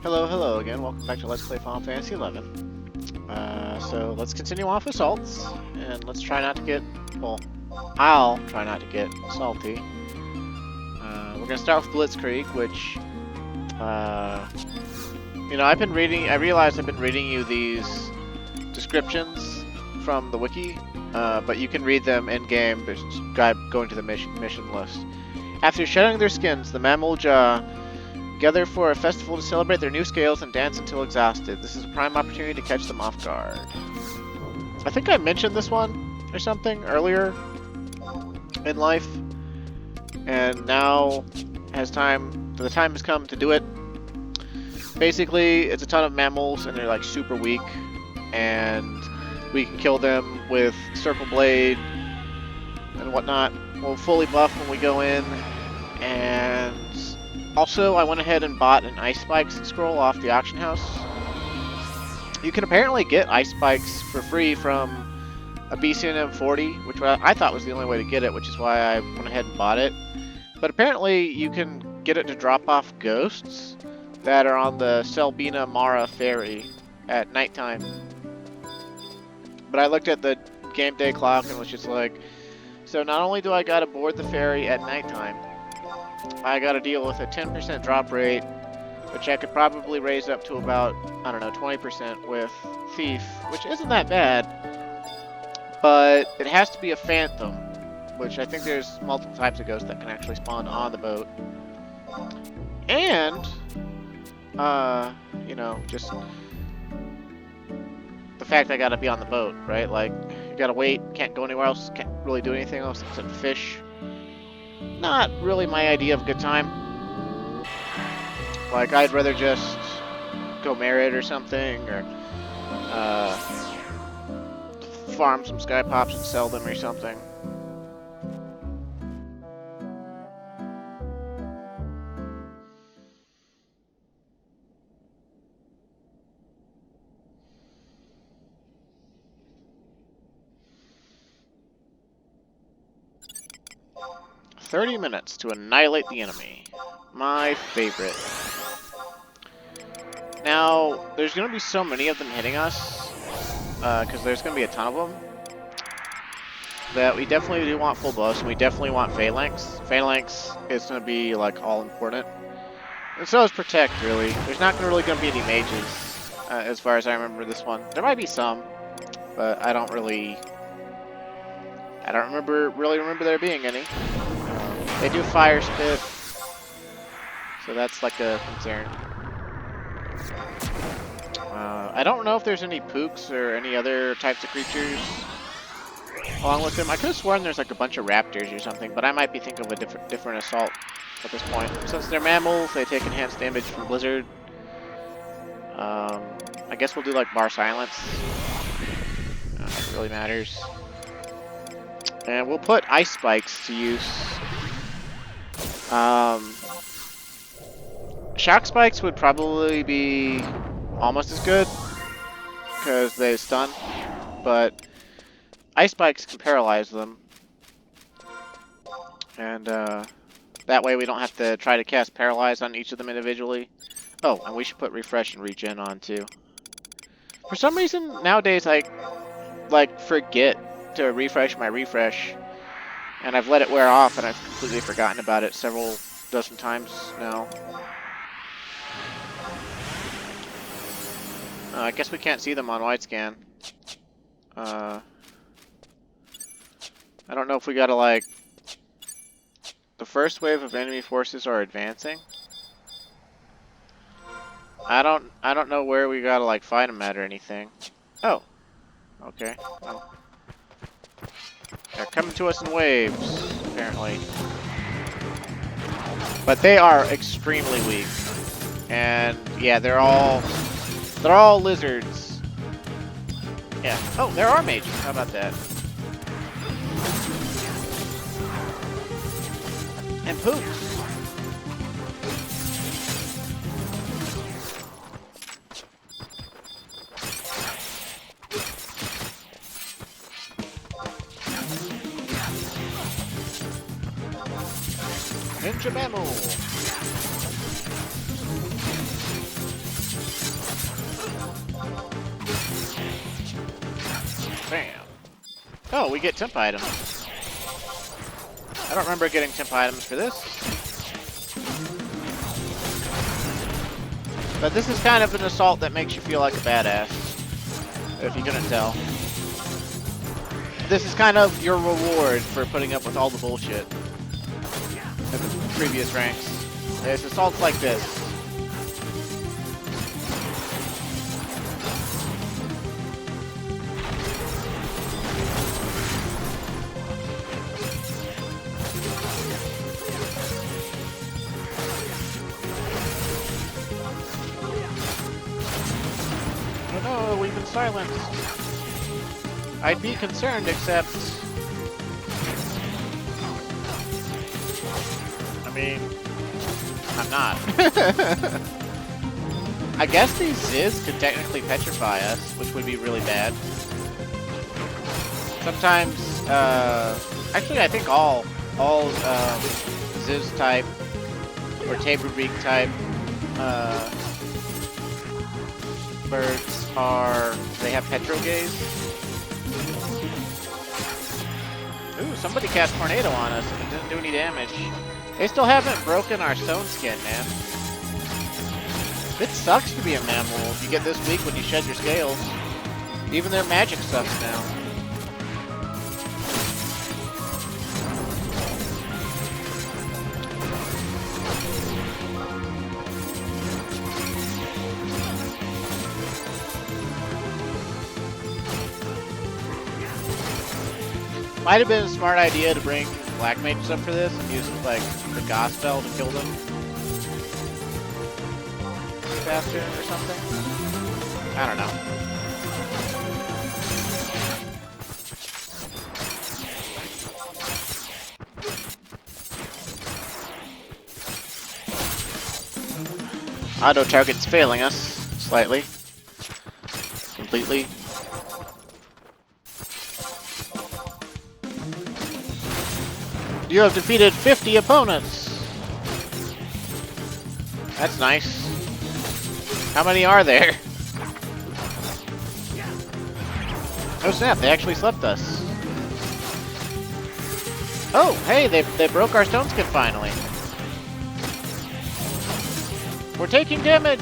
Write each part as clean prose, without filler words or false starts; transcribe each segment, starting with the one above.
Hello, hello again. Welcome back to Let's Play Final Fantasy XI. So let's continue off assaults, and let's try not to get, well, I'll try not to get salty. We're gonna start with Blitzkrieg, which, you know, I realized I've been reading you these descriptions from the wiki, but you can read them in-game by going to the mission list. After shedding their skins, the Mammalja gather for a festival to celebrate their new scales and dance until exhausted. This is a prime opportunity to catch them off guard. I think I mentioned this one or something earlier in life, and now the time has come to do it. Basically, it's a ton of mammals, and they're like super weak, and we can kill them with Circle Blade and whatnot. We'll fully buff when we go in, and also, I went ahead and bought an Ice Spikes scroll off the auction house. You can apparently get Ice Spikes for free from a BCNM 40, which I thought was the only way to get it, which is why I went ahead and bought it. But apparently, you can get it to drop off ghosts that are on the Selbina Mara ferry at nighttime. But I looked at the game day clock and was just like, so not only do I gotta board the ferry at nighttime, I gotta deal with a 10% drop rate, which I could probably raise up to about, I don't know, 20% with Thief, which isn't that bad, but it has to be a Phantom, which I think there's multiple types of ghosts that can actually spawn on the boat. And, you know, just the fact I gotta be on the boat, right? Like, you gotta wait, can't go anywhere else, can't really do anything else except fish. Not really my idea of a good time. Like, I'd rather just go merit or something, or farm some sky pops and sell them or something. "30 minutes to annihilate the enemy." My favorite. Now, there's going to be so many of them hitting us, because there's going to be a ton of them, that we definitely do want full buffs, and we definitely want Phalanx. Phalanx is going to be, like, all important. And so is Protect, really. There's not really going to be any mages, as far as I remember this one. There might be some, but I don't really remember there being any. They do Fire Spit, so that's like a concern. I don't know if there's any Pooks or any other types of creatures along with them. I could have sworn there's like a bunch of raptors or something, but I might be thinking of a different assault at this point. Since they're mammals, they take enhanced damage from Blizzard. I guess we'll do like Bar Silence. It really matters. And we'll put Ice Spikes to use. Shock Spikes would probably be almost as good because they stun, but Ice Spikes can paralyze them, and that way we don't have to try to cast Paralyze on each of them individually. Oh, and we should put Refresh and Regen on too. For some reason nowadays I forget to refresh my refresh, and I've let it wear off, and I've completely forgotten about it several dozen times now. I guess we can't see them on wide scan. I don't know if we gotta, like... The first wave of enemy forces are advancing. I don't know where we gotta, like, fight them at or anything. Oh. Okay. Well. They're coming to us in waves, apparently. But they are extremely weak. And yeah, they're all lizards. Yeah. Oh, there are mages. How about that? And Pooks. Ninja Mammal! Oh, we get temp items. I don't remember getting temp items for this. But this is kind of an assault that makes you feel like a badass, if you couldn't tell. This is kind of your reward for putting up with all the bullshit in the previous ranks. It's assaults like this. Oh no, we've been silenced. I'd be concerned, except... I mean... I'm not. I guess these Ziz could technically petrify us, which would be really bad. Sometimes, actually I think all Ziz type, or Taberbeak type, birds are, they have Petrogaze. Ooh, somebody cast Tornado on us and it didn't do any damage. They still haven't broken our stone skin, man. It sucks to be a mammal. You get this weak when you shed your scales. Even their magic sucks now. Might have been a smart idea to bring black mages up for this and use like the Goth spell to kill them faster or something. I don't know. Auto target's failing us slightly. Completely. You have defeated 50 opponents. That's nice. How many are there? Oh snap, they actually slept us. Oh, hey, they broke our stone skin finally. We're taking damage.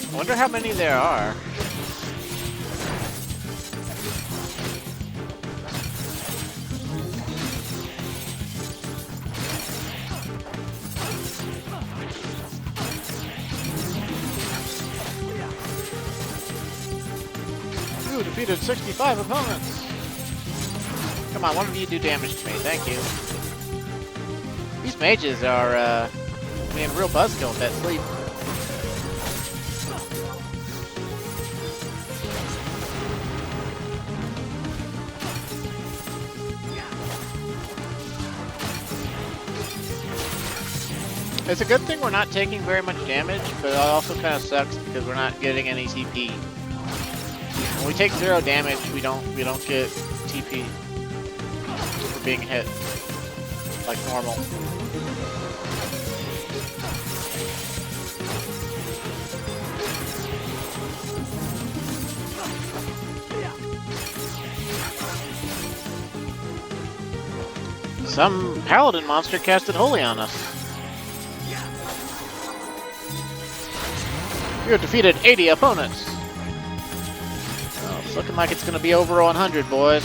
I wonder how many there are. You defeated 65 opponents. Come on, one of you do damage to me. Thank you. These mages are, being real buzzkill with that sleep. It's a good thing we're not taking very much damage, but it also kind of sucks because we're not getting any TP. When we take 0 damage, we don't get TP for being hit like normal. Some paladin monster casted Holy on us. You have defeated 80 opponents. Oh, it's looking like it's going to be over 100, boys.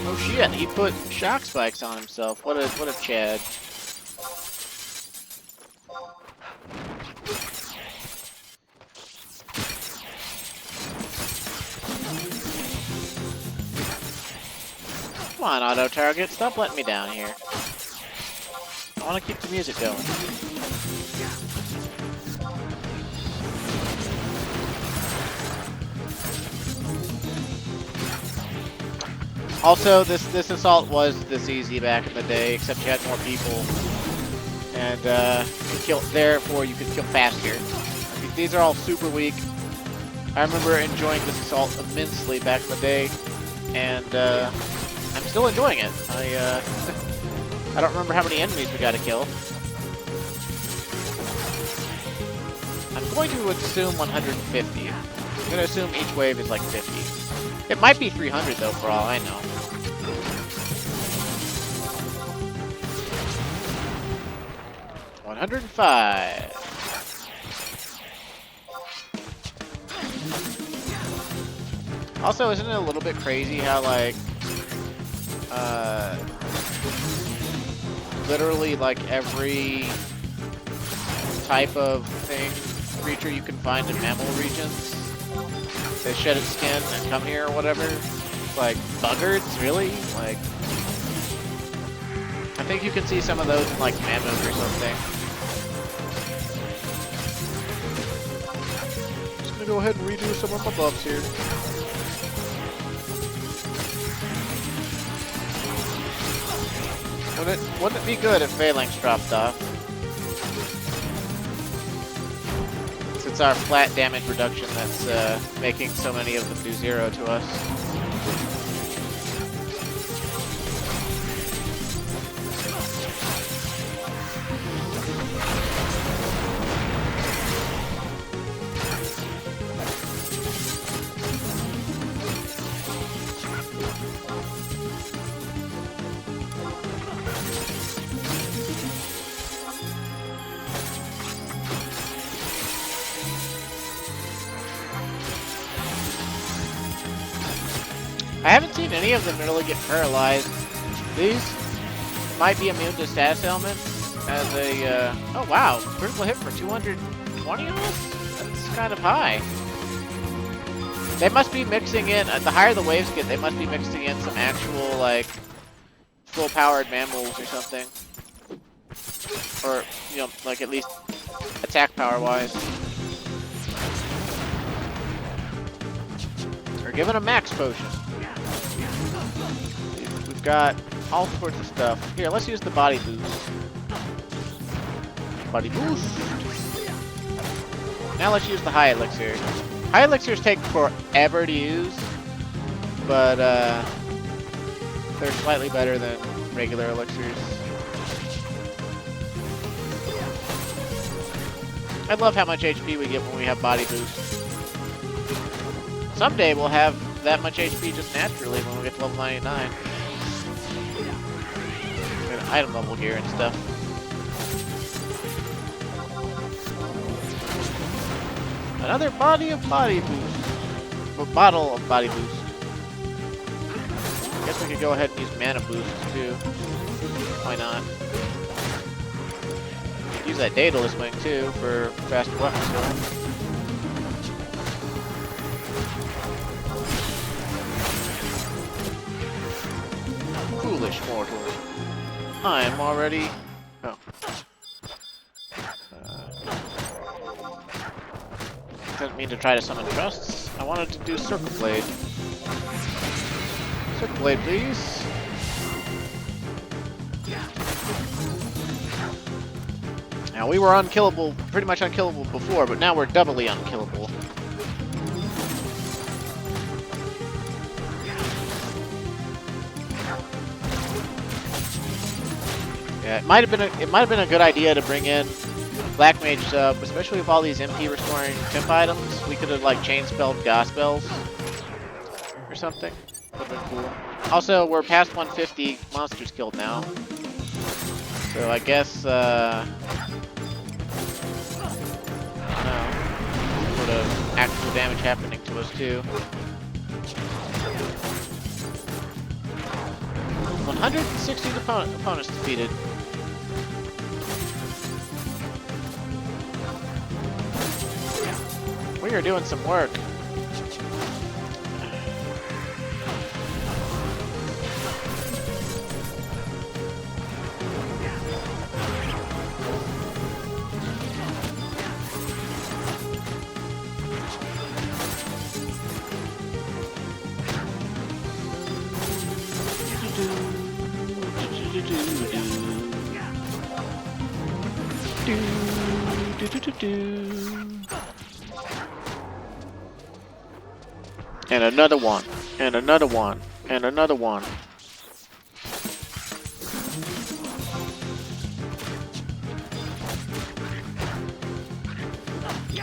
Oh shit, he put shock spikes on himself. What a Chad. Come on, auto target, stop letting me down here. I want to keep the music going. Also, this assault was this easy back in the day, except you had more people, and you could kill. Therefore, you could kill faster. I mean, these are all super weak. I remember enjoying this assault immensely back in the day, and I'm still enjoying it. I don't remember how many enemies we got to kill. I'm going to assume 150. I'm going to assume each wave is like 50. It might be 300 though, for all I know. $105. Also, isn't it a little bit crazy how, like, literally, like, every type of creature you can find in mammal regions, they shed its skin and come here or whatever? Like, buggards, really? Like, I think you can see some of those in, like, mammoth or something. Just gonna go ahead and redo some of my buffs here. Wouldn't it be good if phalanx dropped off? It's our flat damage reduction that's making so many of them do 0 to us. I haven't seen any of them really get paralyzed. These might be immune to status elements as a, oh wow, critical hit for 220 of us? That's kind of high. They must be mixing in, the higher the waves get, they must be mixing in some actual, like, full-powered mammals or something. Or, you know, like at least attack power-wise. Or given a max potion. We've got all sorts of stuff. Here, let's use the body boost. Body boost. Now let's use the high elixir. High elixirs take forever to use, but they're slightly better than regular elixirs. I love how much HP we get when we have body boost. Someday we'll have that much HP just naturally when we get to level 99. And item level gear and stuff. Another body of body boost. A bottle of body boost. Guess we could go ahead and use mana boost too. Why not? Use that Daedalus wing too for faster weapon skill. Foolish mortal. I am already... Oh. Didn't mean to try to summon trusts. I wanted to do Circle Blade. Circle Blade, please. Now, we were unkillable, pretty much unkillable before, but now we're doubly unkillable. Yeah, it might have been a good idea to bring in Black Mage sub, especially with all these MP restoring temp items. We could have like chain spelled gospels or something. Would have been cool. Also, we're past 150 monsters killed now, so I guess I don't know, sort of actual damage happening to us too. 160 opponents defeated. We are doing some work. And another one. And another one. And another one.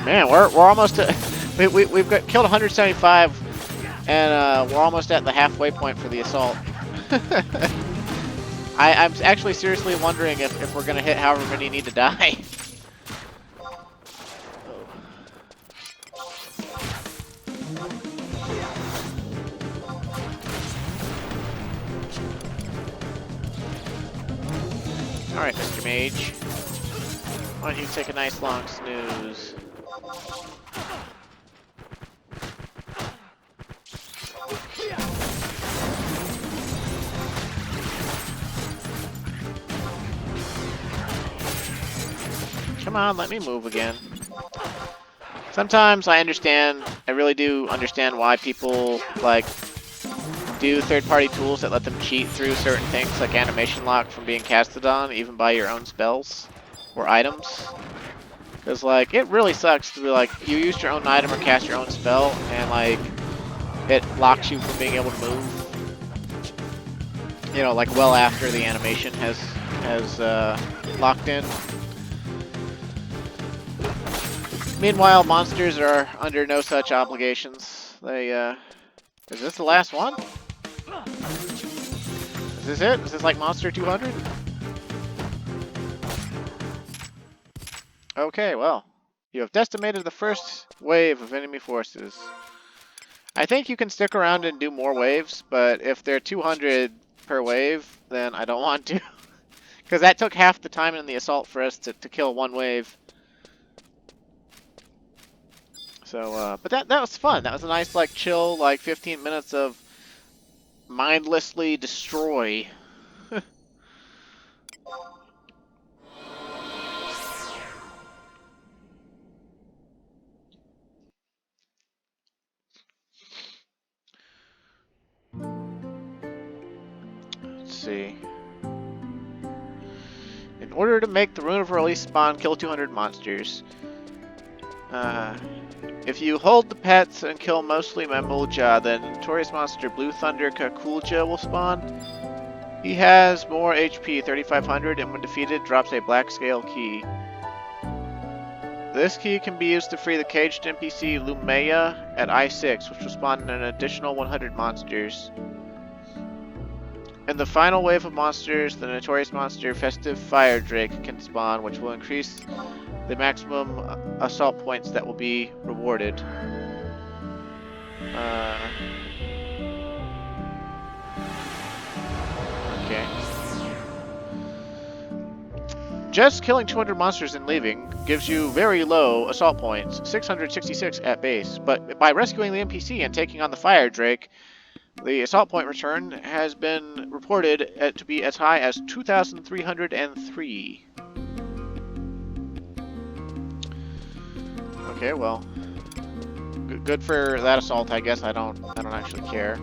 Man, we're almost at, we've got killed 175, and we're almost at the halfway point for the assault. I'm actually seriously wondering if we're gonna hit however many need to die. Alright, Mr. Mage. Why don't you take a nice long snooze? Come on, let me move again. Sometimes I really do understand why people, like, do third-party tools that let them cheat through certain things, like animation lock from being casted on, even by your own spells or items. Because, like, it really sucks to be like, you used your own item or cast your own spell, and, like, it locks you from being able to move. You know, like, well after the animation has locked in. Meanwhile, monsters are under no such obligations. They, is this the last one? Is this it? Is this like Monster 200? Okay, well, you have decimated the first wave of enemy forces. I think you can stick around and do more waves, but if they're 200 per wave, then I don't want to. Because that took half the time in the assault for us to kill one wave. So, but that was fun. That was a nice, like, chill, like, 15 minutes of mindlessly destroy. Let's see. In order to make the Rune of Release spawn, kill 200 monsters. If you hold the pets and kill mostly Mamulja, then Notorious Monster Blue Thunder Kakulja will spawn. He has more HP, 3500, and when defeated, drops a black scale key. This key can be used to free the caged NPC Lamiae at I6, which will spawn an additional 100 monsters. In the final wave of monsters, the Notorious Monster Festive Fire Drake can spawn, which will increase the maximum assault points that will be rewarded. Okay. Just killing 200 monsters and leaving gives you very low assault points, 666 at base, but by rescuing the NPC and taking on the Fire Drake, the assault point return has been reported to be as high as 2,303. Okay, well, good for that assault, I guess. I don't actually care.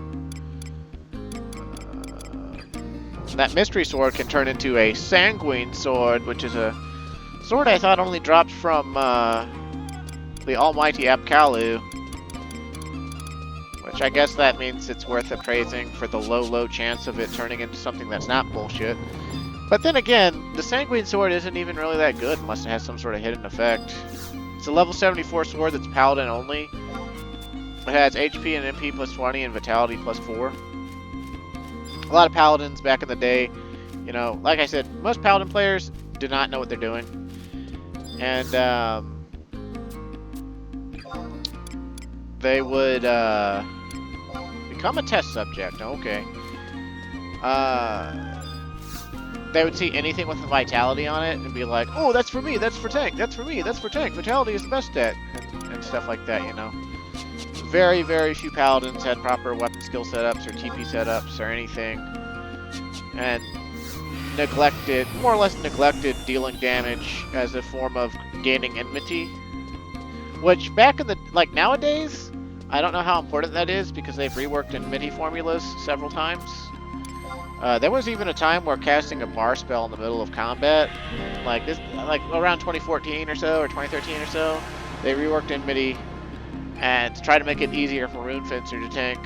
That mystery sword can turn into a sanguine sword, which is a sword I thought only dropped from the almighty Apkalu. Which I guess that means it's worth appraising for the low chance of it turning into something that's not bullshit. But then again, the sanguine sword isn't even really that good unless it has some sort of hidden effect. It's a level 74 sword that's paladin only. It has HP and MP plus 20 and vitality plus 4. A lot of paladins back in the day, you know, like I said, most paladin players do not know what they're doing. And they would become a test subject. Okay. They would see anything with a vitality on it and be like, oh, that's for me, that's for tank, that's for me, that's for tank, vitality is the best stat, and stuff like that, you know. Very, very few paladins had proper weapon skill setups or TP setups or anything, and neglected, more or less neglected dealing damage as a form of gaining enmity, which back in the, like nowadays, I don't know how important that is because they've reworked enmity formulas several times. There was even a time where casting a bar spell in the middle of combat, like this, like around 2014 or so, or 2013 or so, they reworked Enmity and to try to make it easier for Rune Fencer to tank.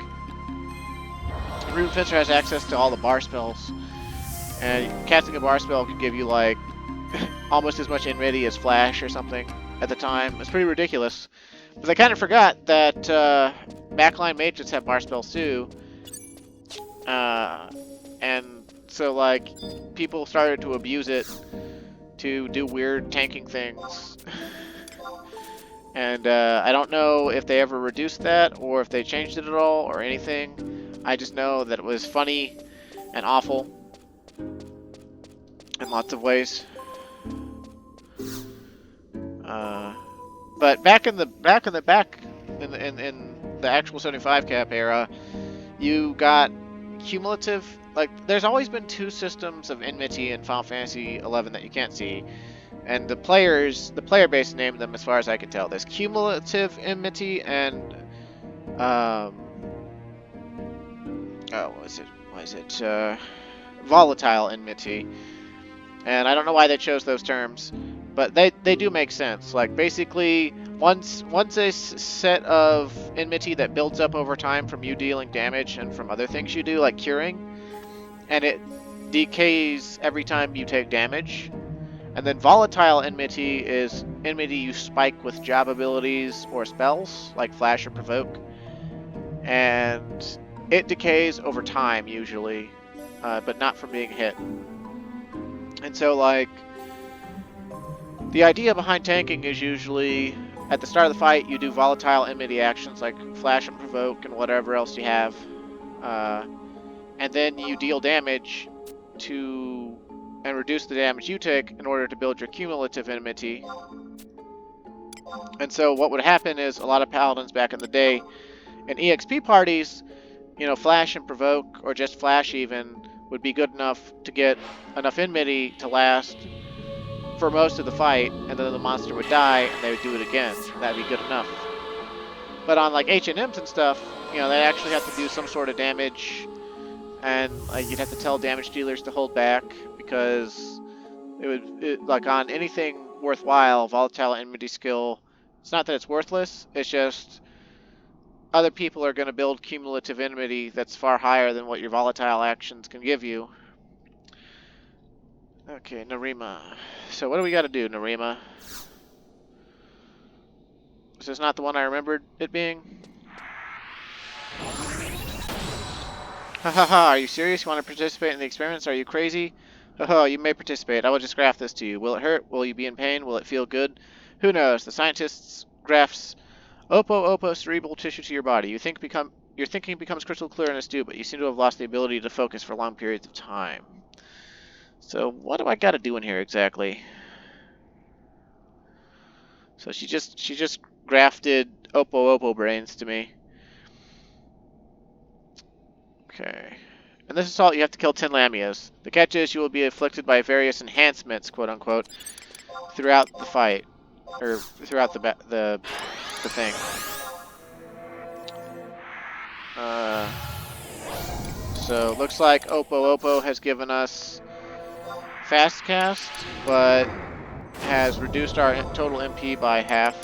Rune Fencer has access to all the bar spells, and casting a bar spell could give you like almost as much Enmity as Flash or something at the time. It's pretty ridiculous. But they kind of forgot that backline mages have bar spells too. And so, like, people started to abuse it to do weird tanking things. And I don't know if they ever reduced that or if they changed it at all or anything. I just know that it was funny and awful in lots of ways. But back in the actual 75 cap era, you got cumulative. Like, there's always been two systems of enmity in Final Fantasy XI that you can't see, and the player base named them as far as I can tell. There's cumulative enmity and volatile enmity. And I don't know why they chose those terms, but they do make sense. Like, basically, once a set of enmity that builds up over time from you dealing damage and from other things you do, like curing, and it decays every time you take damage. And then volatile enmity is enmity you spike with job abilities or spells, like Flash or Provoke. And it decays over time, usually, but not from being hit. And so, like, the idea behind tanking is usually, at the start of the fight, you do volatile enmity actions like Flash and Provoke and whatever else you have. And then you deal damage and reduce the damage you take in order to build your cumulative enmity. And so what would happen is a lot of paladins back in the day, in EXP parties, you know, Flash and Provoke, or just Flash even, would be good enough to get enough enmity to last for most of the fight, and then the monster would die, and they would do it again. That'd be good enough. But on, like, H&Ms and stuff, you know, they actually have to do some sort of damage, and you'd have to tell damage dealers to hold back, because like, on anything worthwhile, volatile enmity skill, it's not that it's worthless, it's just other people are going to build cumulative enmity that's far higher than what your volatile actions can give you. Okay, Nareema. So what do we got to do, Nareema? Is this not the one I remembered it being? Hahaha, are you serious? You want to participate in the experiments? Are you crazy? Haha, you may participate. I will just graft this to you. Will it hurt? Will you be in pain? Will it feel good? Who knows? The scientists grafts Oppo cerebral tissue to your body. Your thinking becomes crystal clear and astute, but you seem to have lost the ability to focus for long periods of time. So what do I got to do in here exactly? So she just grafted Oppo brains to me. Okay. And this assault, you have to kill 10 Lamias. The catch is you will be afflicted by various enhancements, quote unquote, throughout the fight, or throughout the thing. So looks like Oppo has given us fast cast, but has reduced our total MP by half.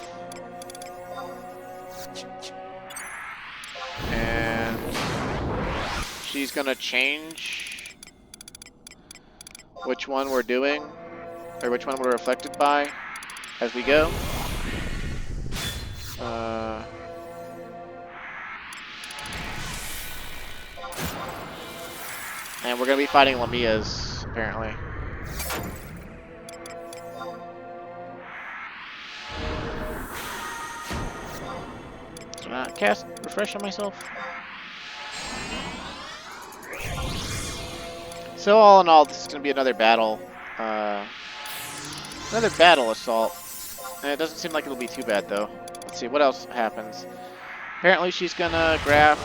And she's gonna change which one we're doing, or which one we're affected by as we go. And we're gonna be fighting Lamiaes, apparently. Cast refresh on myself. So all in all, this is gonna be another battle. Another battle assault. And it doesn't seem like it'll be too bad though. Let's see what else happens. Apparently she's gonna graft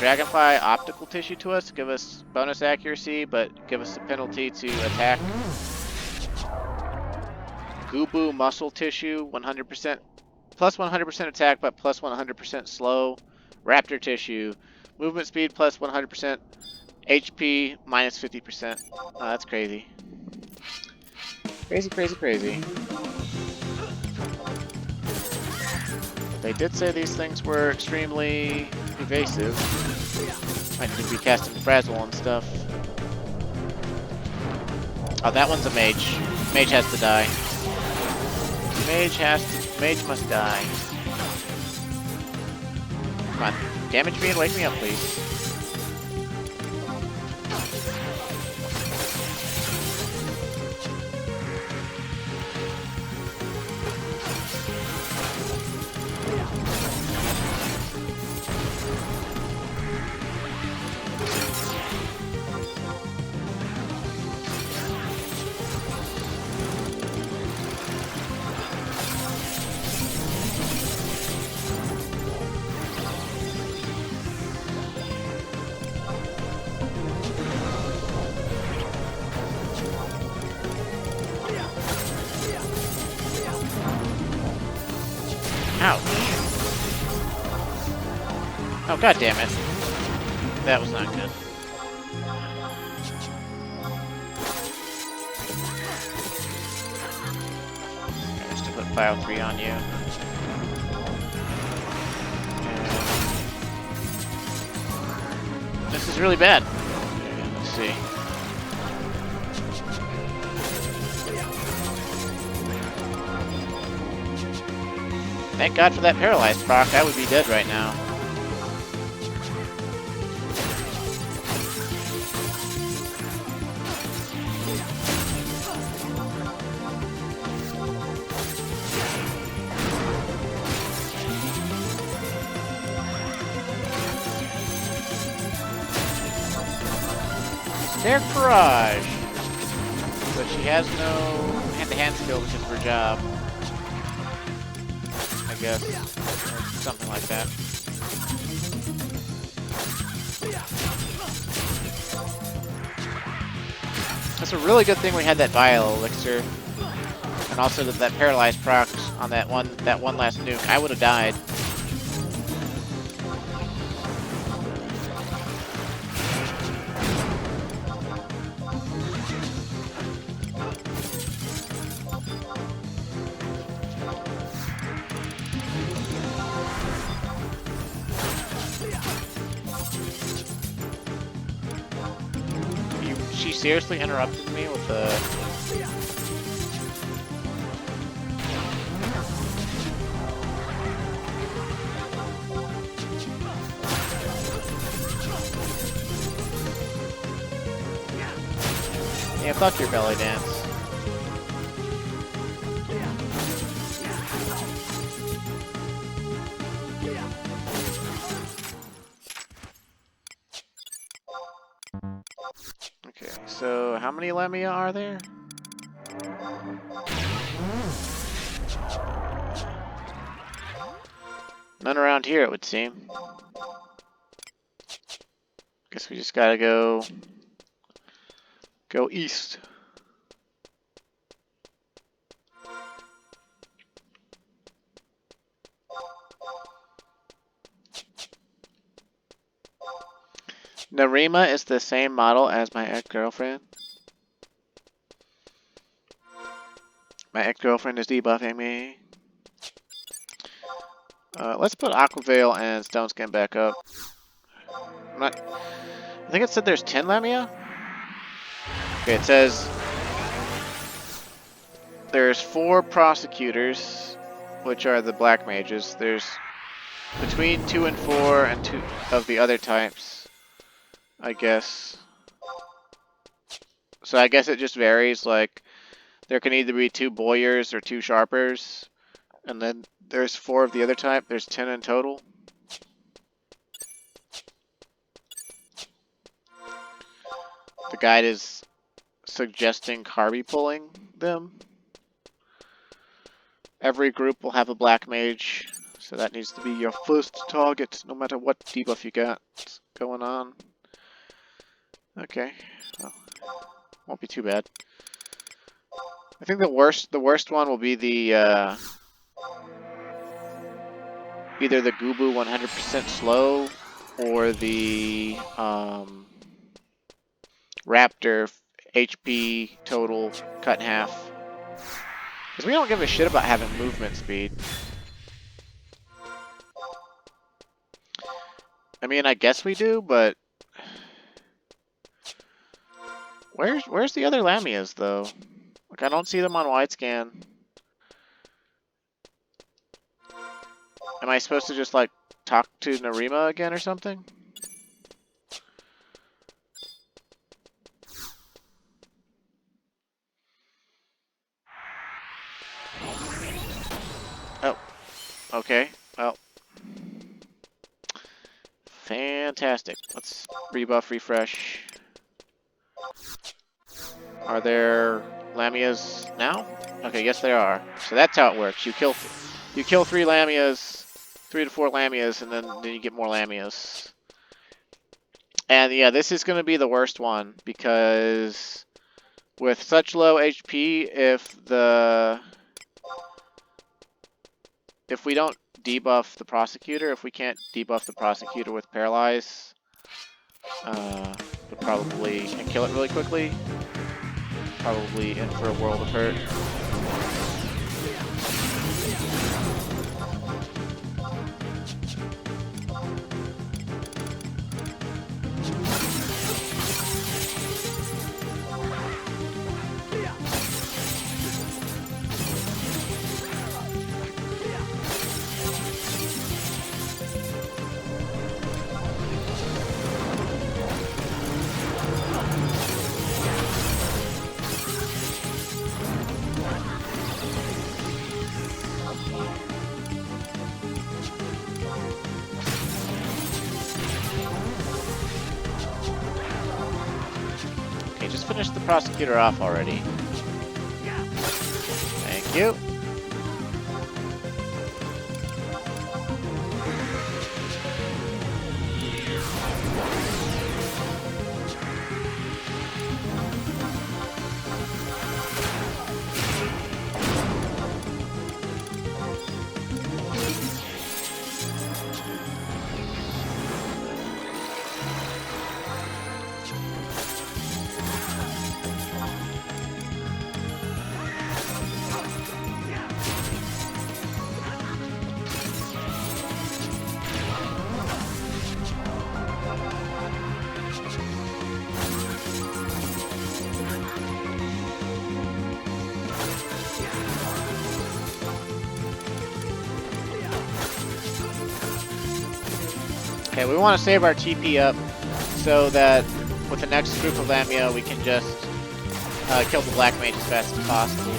Dragonfly optical tissue to us to give us bonus accuracy, but give us a penalty to attack. Gubu muscle tissue, 100%, plus 100% attack, but plus 100% slow. Raptor tissue, movement speed plus 100%, HP minus 50%. Oh, that's crazy. Crazy, crazy, crazy. They did say these things were extremely evasive. Might need to be casting Frazzle and stuff. Oh, that one's a mage. Mage has to die. Mage must die. Come on, damage me and wake me up, please. Ouch. Oh, god damn it. That was not good. I just to put File 3 on you. And this is really bad. Let's see. Thank God for that paralyzed proc. I would be dead right now. Their Barrage! But she has no hand-to-hand skill because of her job. I guess. Or something like that. That's a really good thing we had that Vial Elixir. And also that paralyzed proc on that one last nuke. I would have died. She seriously interrupted me with a... Yeah, fuck your belly dance. Okay, so how many Lamiae are there? None around here, it would seem. Guess we just gotta go east. Nareema is the same model as my ex-girlfriend. My ex-girlfriend is debuffing me. Let's put Aquaveil and Stone Skin back up. I think it said there's 10 Lamiae? Okay, it says there's 4 prosecutors, which are the black mages. There's between 2 and 4 and 2 of the other types, I guess. So I guess it just varies, like there can either be 2 Boyers or 2 Sharpers, and then there's 4 of the other type. There's 10 in total. The guide is suggesting Carby pulling them. Every group will have a black mage, so that needs to be your first target, no matter what debuff you got going on. Okay, well, won't be too bad. I think the worst one will be the either the Gubu 100% slow or the Raptor HP total cut in half. Because we don't give a shit about having movement speed. I mean, I guess we do, but where's the other Lamias though? Like, I don't see them on wide scan. Am I supposed to just like talk to Nareema again or something? Oh, okay. Well, fantastic. Let's rebuff, refresh. Are there Lamias now? Okay, yes there are. So that's how it works. You kill 3 Lamias, 3 to 4 Lamias, and then you get more Lamias. And yeah, this is going to be the worst one because with such low HP, if we don't debuff the Prosecutor, if we can't debuff the Prosecutor with Paralyze, we'll probably and kill it really quickly. Probably in for a world of hurt. Just finish the Prosecutor off already. Thank you. Okay, we want to save our TP up so that with the next group of Lamiae we can just kill the Black Mage as fast as possible.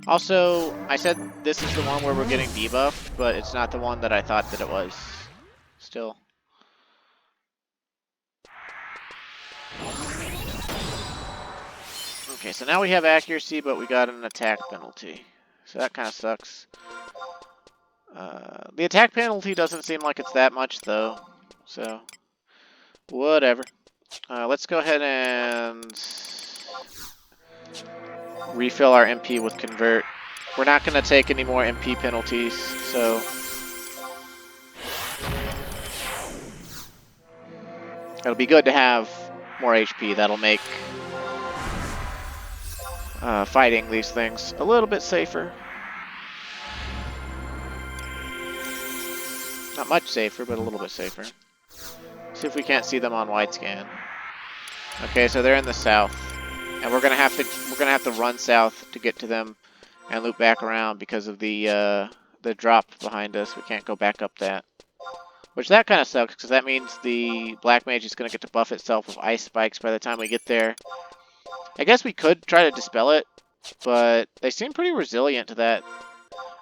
Also, I said this is the one where we're getting debuffed, but it's not the one that I thought that it was. Still. Okay, so now we have accuracy, but we got an attack penalty. So that kind of sucks. The attack penalty doesn't seem like it's that much, though. So, whatever. Let's go ahead and refill our MP with Convert. We're not going to take any more MP penalties, so... It'll be good to have more HP. That'll make fighting these things a little bit safer. Not much safer, but a little bit safer. See if we can't see them on wide scan. Okay, so they're in the south, and we're gonna have to run south to get to them and loop back around because of the drop behind us. We can't go back up that. Which that kind of sucks, because that means the Black Mage is going to get to buff itself with ice spikes by the time we get there. I guess we could try to dispel it, but they seem pretty resilient to that.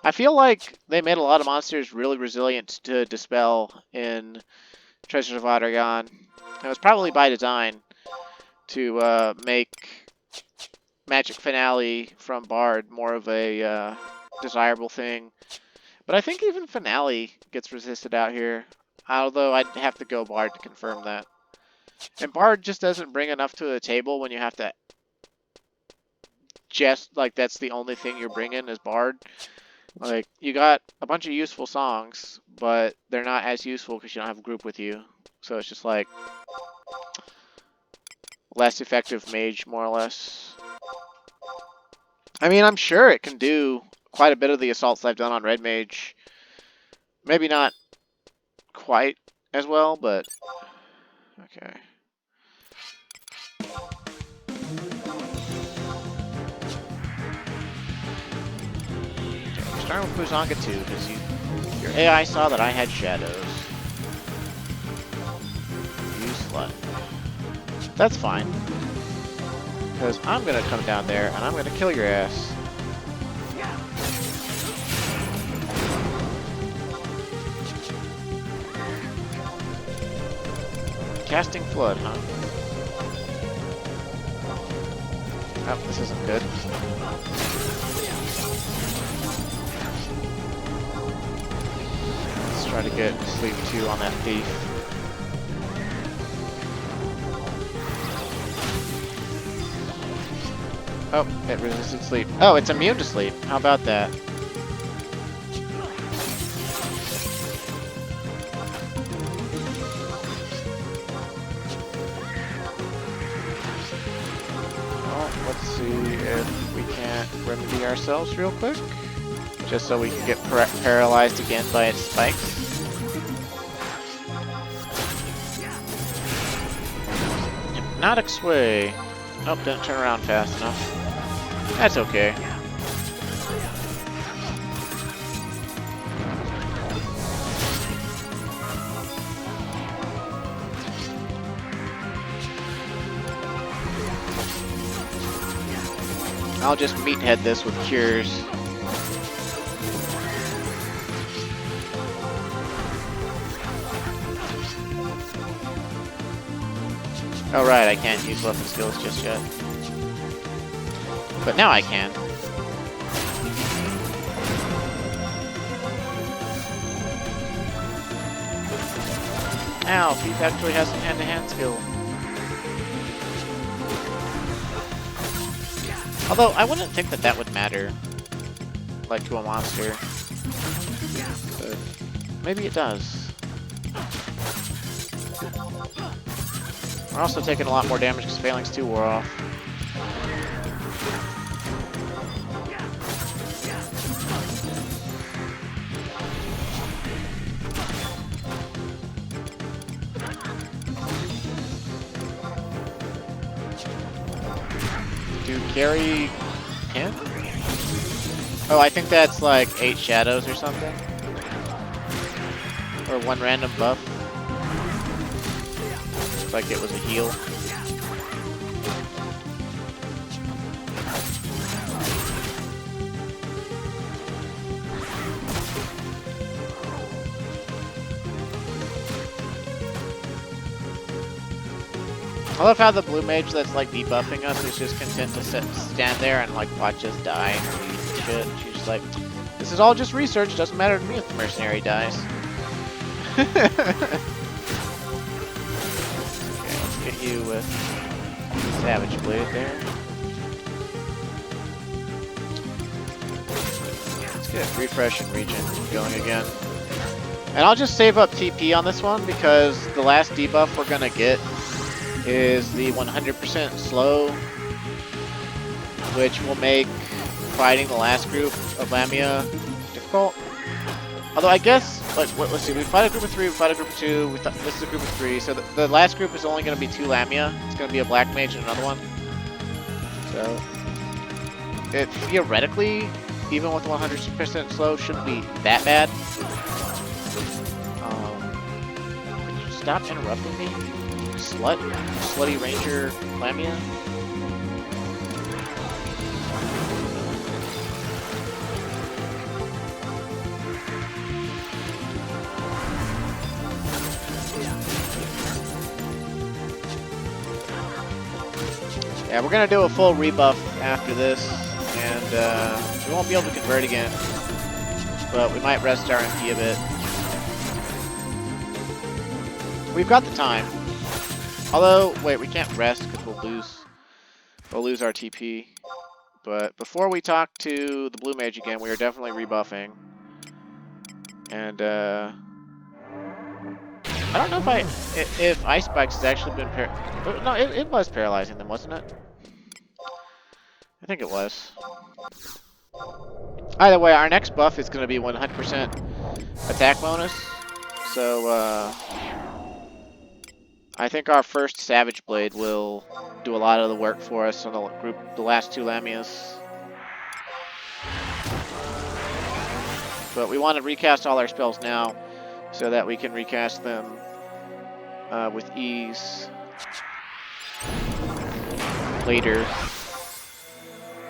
I feel like they made a lot of monsters really resilient to dispel in Treasures of Adragon. It was probably by design to make Magic Finale from Bard more of a desirable thing. But I think even Finale gets resisted out here. Although I'd have to go Bard to confirm that. And Bard just doesn't bring enough to the table when you have to just, like, that's the only thing you're bringing is Bard. Like, you got a bunch of useful songs, but they're not as useful because you don't have a group with you. So it's just like less effective mage, more or less. I mean, I'm sure it can do quite a bit of the assaults I've done on red mage. Maybe not quite as well, but okay. We're starting with Puzanga 2 because your AI saw that I had shadows. You slut. That's fine. Because I'm going to come down there and I'm going to kill your ass. Casting Flood, huh? Oh, this isn't good. Let's try to get sleep 2 on that thief. Oh, it resisted sleep. Oh, it's immune to sleep. How about that? Well, let's see if we can't remedy ourselves real quick. Just so we can get paralyzed again by its spikes. Hypnotic Sway. Oh, didn't turn around fast enough. That's okay. I'll just meathead this with cures. Oh right, I can't use weapon skills just yet. But now I can. Ow, Beef actually has some hand-to-hand skill. Although, I wouldn't think that that would matter, like, to a monster. But maybe it does. We're also taking a lot more damage because Phalanx 2 wore off. Carry him? Oh, I think that's like 8 shadows or something. Or 1 random buff. Looks like it was a heal. I love how the blue mage that's like debuffing us is just content to stand there and like watch us die and shit. She's just like, this is all just research, doesn't matter to me if the mercenary dies. Okay, let's get you with Savage Blade there. Let's get Refresh and Regen going again. And I'll just save up TP on this one because the last debuff we're gonna get is the 100% slow, which will make fighting the last group of Lamia difficult. Although I guess, like, let's see, we fight a group of 3, we fight a group of 2, this is a group of 3, so the last group is only going to be 2 Lamia. It's going to be a black mage and another one. So, it theoretically, even with 100% slow, shouldn't be that bad. Could you stop interrupting me? Slutty Ranger Lamia. Yeah, we're gonna do a full rebuff after this, and we won't be able to convert again, but we might rest our MP a bit. We've got the time. Although, wait, we can't rest because we'll lose our TP. But before we talk to the Blue Mage again, we are definitely rebuffing. And I don't know if Ice Spikes has actually been no, it was paralyzing them, wasn't it? I think it was. Either way, our next buff is going to be 100% attack bonus. So I think our first Savage Blade will do a lot of the work for us on the last two Lamias. But we want to recast all our spells now so that we can recast them with ease later.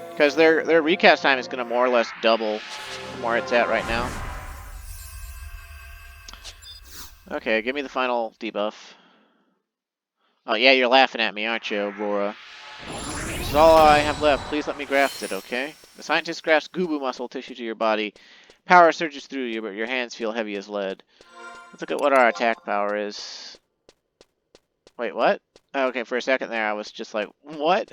Because their recast time is going to more or less double from where it's at right now. Okay, give me the final debuff. Oh yeah, you're laughing at me, aren't you, Aurora? This is all I have left. Please let me graft it, okay? The scientist grafts Gubu muscle tissue to your body. Power surges through you, but your hands feel heavy as lead. Let's look at what our attack power is. Wait, what? Oh, okay, for a second there I was just like, what?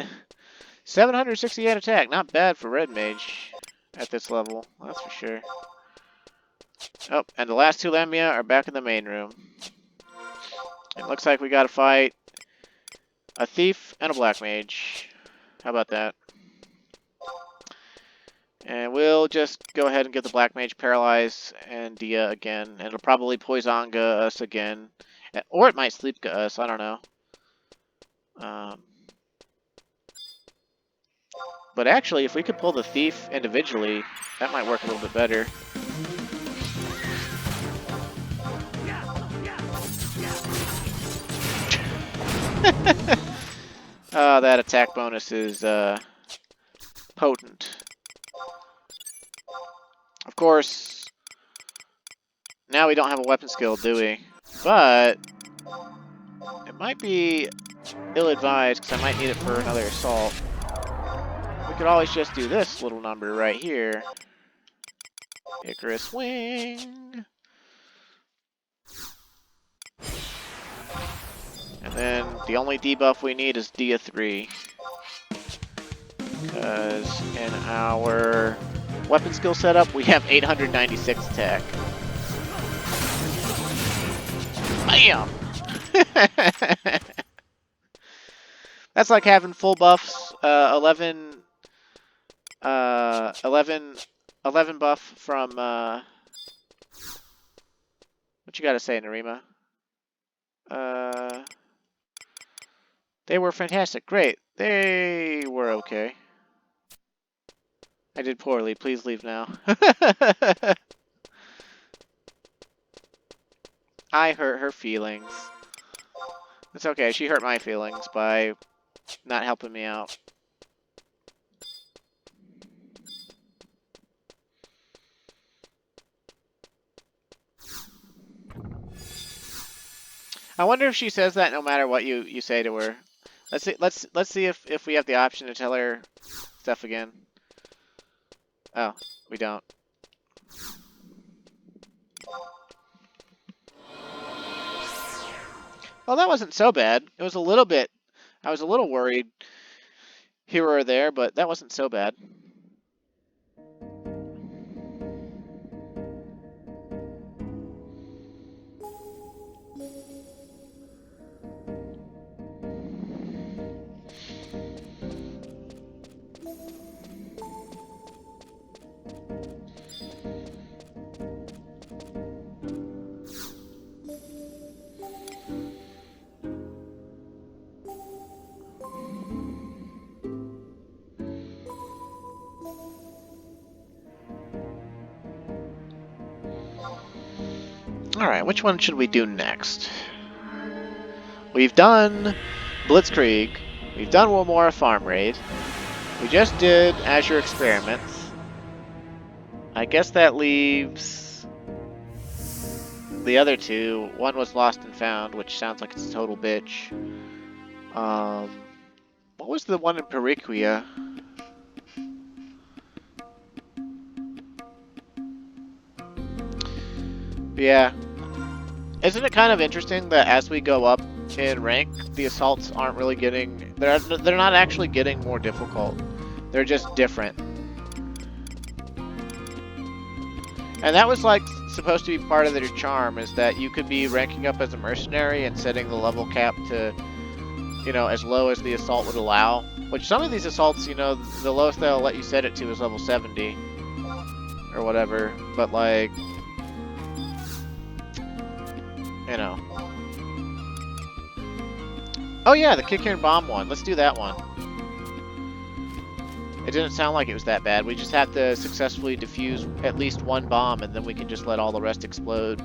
768 attack, not bad for Red Mage at this level, that's for sure. Oh, and the last two Lamiae are back in the main room. It looks like we gotta fight a Thief and a Black Mage. How about that? And we'll just go ahead and get the Black Mage paralyzed and Dia again. And it'll probably Poisonga us again. Or it might Sleepka us, I don't know. But actually, if we could pull the Thief individually, that might work a little bit better. That attack bonus is potent. Of course, now we don't have a weapon skill, do we? But it might be ill-advised because I might need it for another assault. We could always just do this little number right here. Icarus Wing. And then the only debuff we need is Dia 3. Because in our weapon skill setup, we have 896 attack. Bam! That's like having full buffs, 11 buff from, what you gotta say, Nareema? They were fantastic. Great. They were okay. I did poorly. Please leave now. I hurt her feelings. It's okay. She hurt my feelings by not helping me out. I wonder if she says that no matter what you say to her. Let's see if we have the option to tell her stuff again. Oh, we don't. Well, that wasn't so bad. It was a little bit. I was a little worried here or there, but that wasn't so bad. Alright, which one should we do next? We've done Blitzkrieg. We've done one more Farm Raid. We just did Azure Experiments. I guess that leaves the other two. One was Lost and Found, which sounds like it's a total bitch. What was the one in Periquia? Yeah. Isn't it kind of interesting that as we go up in rank, the assaults aren't really getting... They're not actually getting more difficult. They're just different. And that was like supposed to be part of their charm, is that you could be ranking up as a mercenary and setting the level cap to, you know, as low as the assault would allow. Which some of these assaults, you know, the lowest they'll let you set it to is level 70 or whatever. But like, you know. Oh yeah, the kick here and bomb one. Let's do that one. It didn't sound like it was that bad. We just have to successfully defuse at least one bomb, and then we can just let all the rest explode.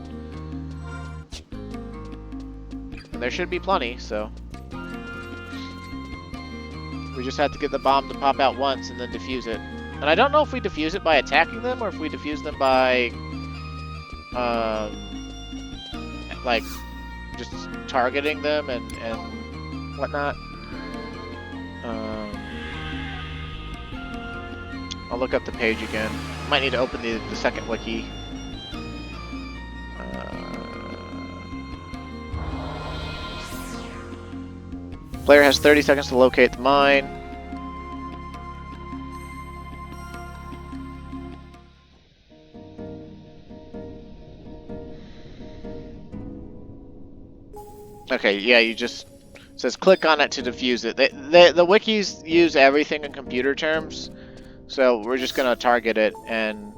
And there should be plenty, so... we just have to get the bomb to pop out once and then defuse it. And I don't know if we defuse it by attacking them, or if we defuse them by... like, just targeting them and whatnot. I'll look up the page again. Might need to open the second wiki. Player has 30 seconds to locate the mine. Okay, yeah, you just... it says click on it to defuse it. The wikis use everything in computer terms. So we're just gonna target it and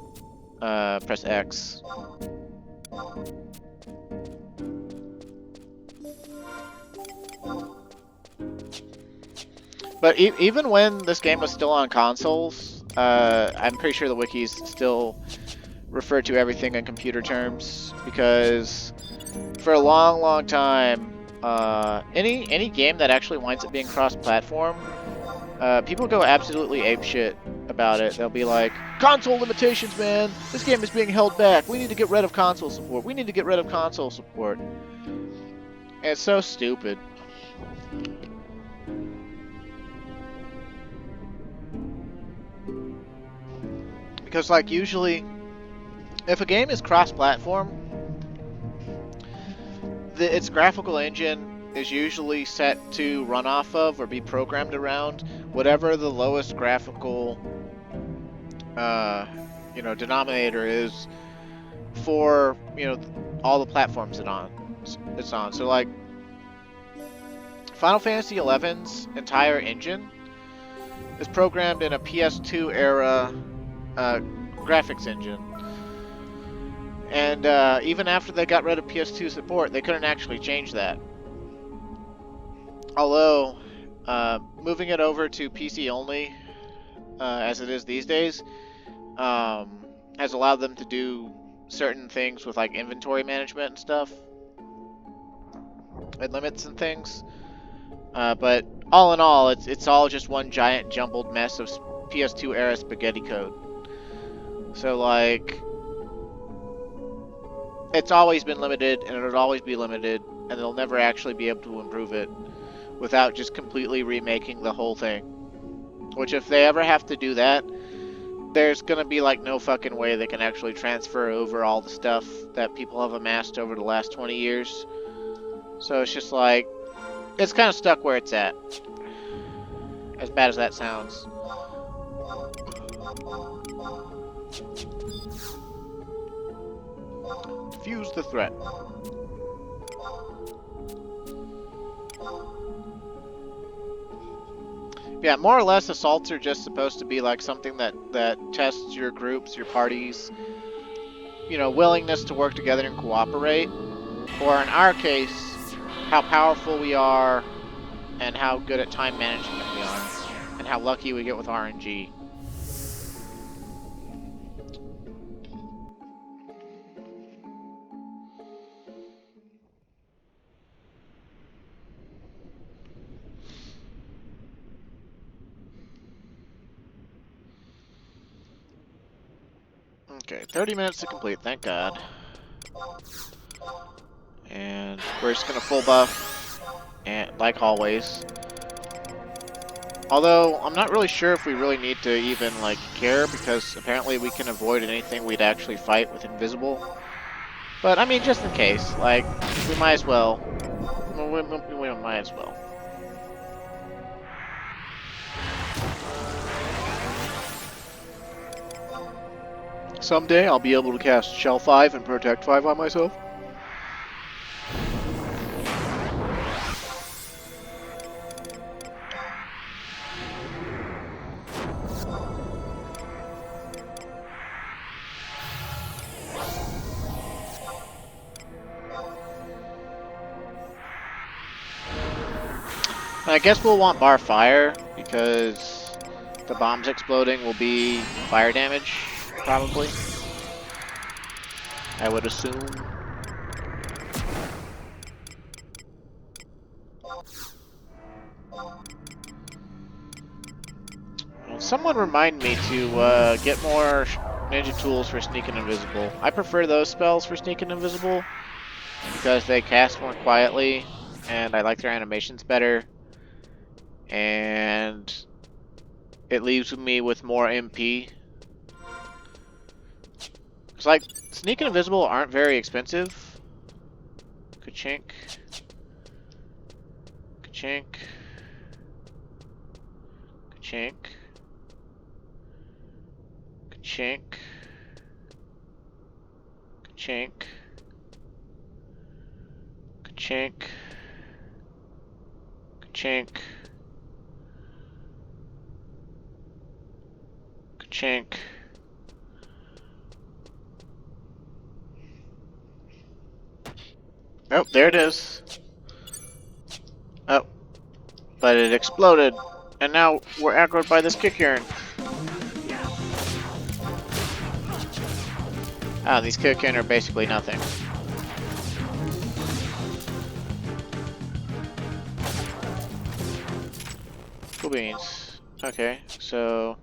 press X. But even when this game was still on consoles, I'm pretty sure the wikis still refer to everything in computer terms, because for a long, long time, any game that actually winds up being cross-platform, people go absolutely apeshit about it. They'll be like, console limitations, man! This game is being held back. We need to get rid of console support. We need to get rid of console support. And it's so stupid. Because, like, usually, if a game is cross-platform, its graphical engine is usually set to run off of or be programmed around whatever the lowest graphical you know, denominator is for, you know, all the platforms it's on. So like Final Fantasy XI's entire engine is programmed in a PS2 era graphics engine. And even after they got rid of PS2 support, they couldn't actually change that. Although, moving it over to PC only, as it is these days, has allowed them to do certain things with like inventory management and stuff, and limits and things. But all in all, it's all just one giant jumbled mess of PS2 era spaghetti code. So like, it's always been limited, and it'll always be limited, and they'll never actually be able to improve it without just completely remaking the whole thing. Which, if they ever have to do that, there's gonna be like no fucking way they can actually transfer over all the stuff that people have amassed over the last 20 years. So it's just like, it's kind of stuck where it's at. As bad as that sounds. Defuse the threat. Yeah, more or less, assaults are just supposed to be like something that tests your groups, your parties, you know, willingness to work together and cooperate. Or in our case, how powerful we are and how good at time management we are. And how lucky we get with RNG. Okay, 30 minutes to complete, thank God. And we're just gonna full buff, and like always. Although, I'm not really sure if we really need to even, like, care, because apparently we can avoid anything we'd actually fight with invisible. But, I mean, just in case, like, we might as well. We might as well. Someday I'll be able to cast Shell 5 and Protect 5 on myself. I guess we'll want bar fire, because the bombs exploding will be fire damage, probably. I would assume. Well, someone remind me to get more ninja tools for sneak and invisible. I prefer those spells for sneak and invisible, because they cast more quietly, and I like their animations better. And it leaves me with more MP. It's like, sneak and invisible aren't very expensive. Ka-chink. Ka-chink. Ka-chink. Ka-chink. Ka-chink. Ka-chink. Ka-chink. Ka-chink. Oh, there it is. Oh, but it exploded. And now we're aggroed by this kick urn. Ah, these kick urn are basically nothing. Cool beans. Okay, so...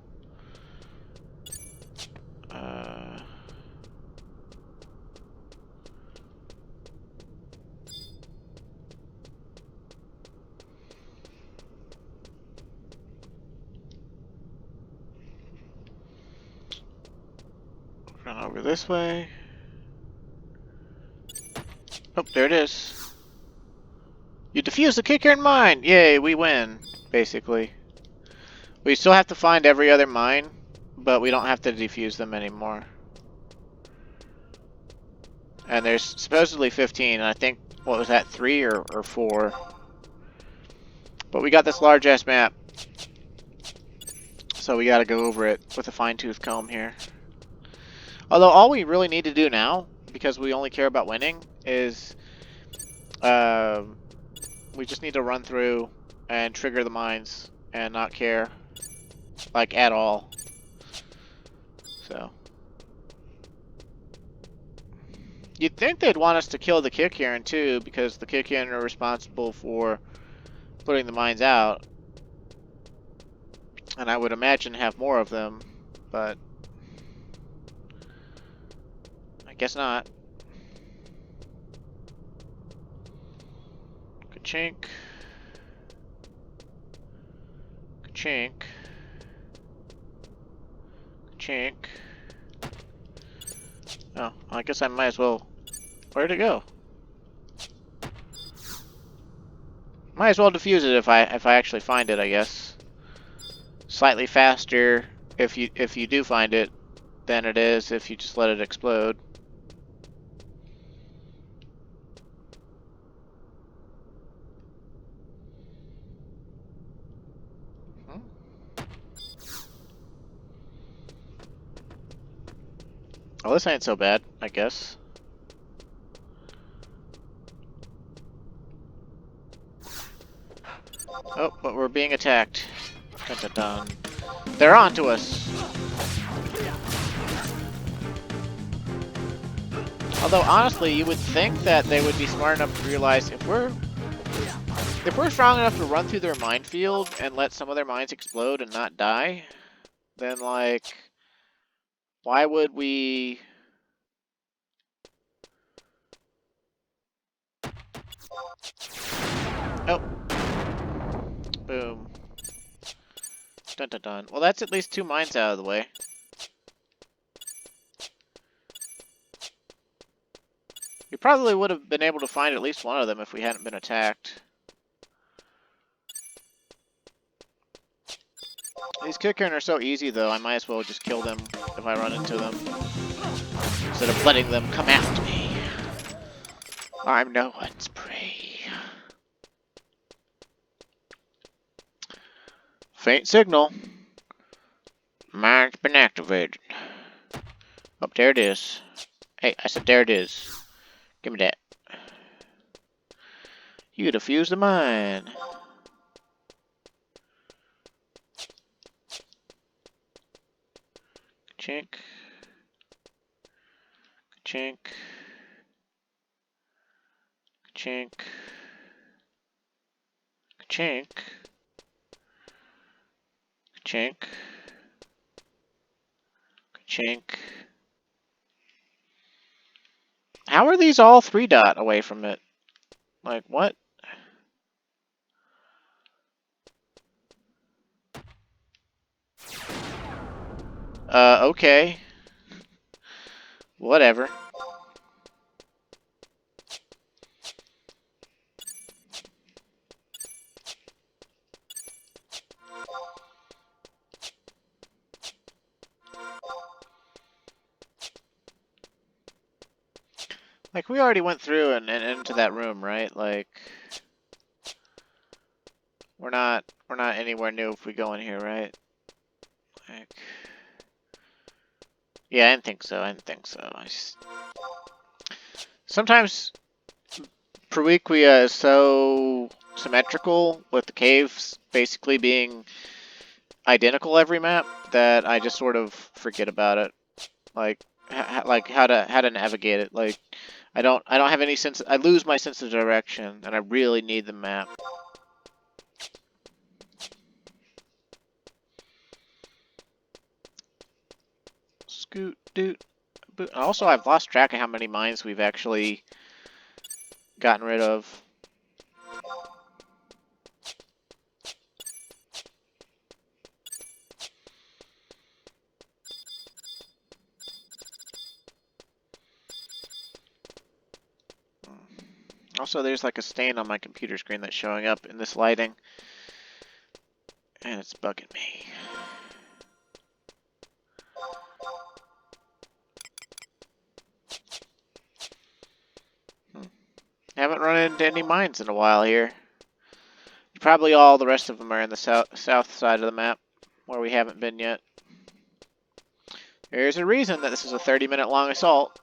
run over this way. Oh, there it is. You defuse the kick urn mine! Yay, we win, basically. We still have to find every other mine, but we don't have to defuse them anymore. And there's supposedly 15, and I think, what was that, 3 or 4? But we got this large-ass map, so we gotta go over it with a fine-tooth comb here. Although all we really need to do now, because we only care about winning, is we just need to run through and trigger the mines and not care, like, at all. So you'd think they'd want us to kill the kick urn too, because the kick urn are responsible for putting the mines out, and I would imagine have more of them, but I guess not. Ka-chink. Ka-chink. Ka-chink. Oh, I guess I might as well... Where'd it go? Might as well defuse it if I actually find it, I guess. Slightly faster if you do find it than it is if you just let it explode. Oh, this ain't so bad, I guess. Oh, but we're being attacked. Dun dun dun. They're on to us. Although, honestly, you would think that they would be smart enough to realize if we're strong enough to run through their minefield and let some of their mines explode and not die, then, like, why would we... Oh. Boom. Dun dun dun. Well, that's at least 2 mines out of the way. We probably would have been able to find at least one of them if we hadn't been attacked. These kick urn are so easy, though, I might as well just kill them if I run into them. instead of letting them come after me. I'm no one's prey. Faint signal. Mine's been activated. Oh, there it is. Hey, I said there it is. Give me that. You defuse the mine. Chink. Chink. Chink. Chink. Chink. Chink. How are these all 3-dot away from it? Like, what? Okay. Whatever. Like, we already went through and into that room, right? Like, we're not anywhere new if we go in here, right? Like, yeah, I didn't think so. Sometimes per week we is so symmetrical with the caves basically being identical every map that I just sort of forget about it. Like, like how to navigate it. Like, I don't have any sense. I lose my sense of direction, and I really need the map. Scoot, doot, boot. Also, I've lost track of how many mines we've actually gotten rid of. Also, there's like a stain on my computer screen that's showing up in this lighting, and it's bugging me. Haven't run into any mines in a while here. Probably all the rest of them are in the south side of the map, where we haven't been yet. There's a reason that this is a 30-minute long assault.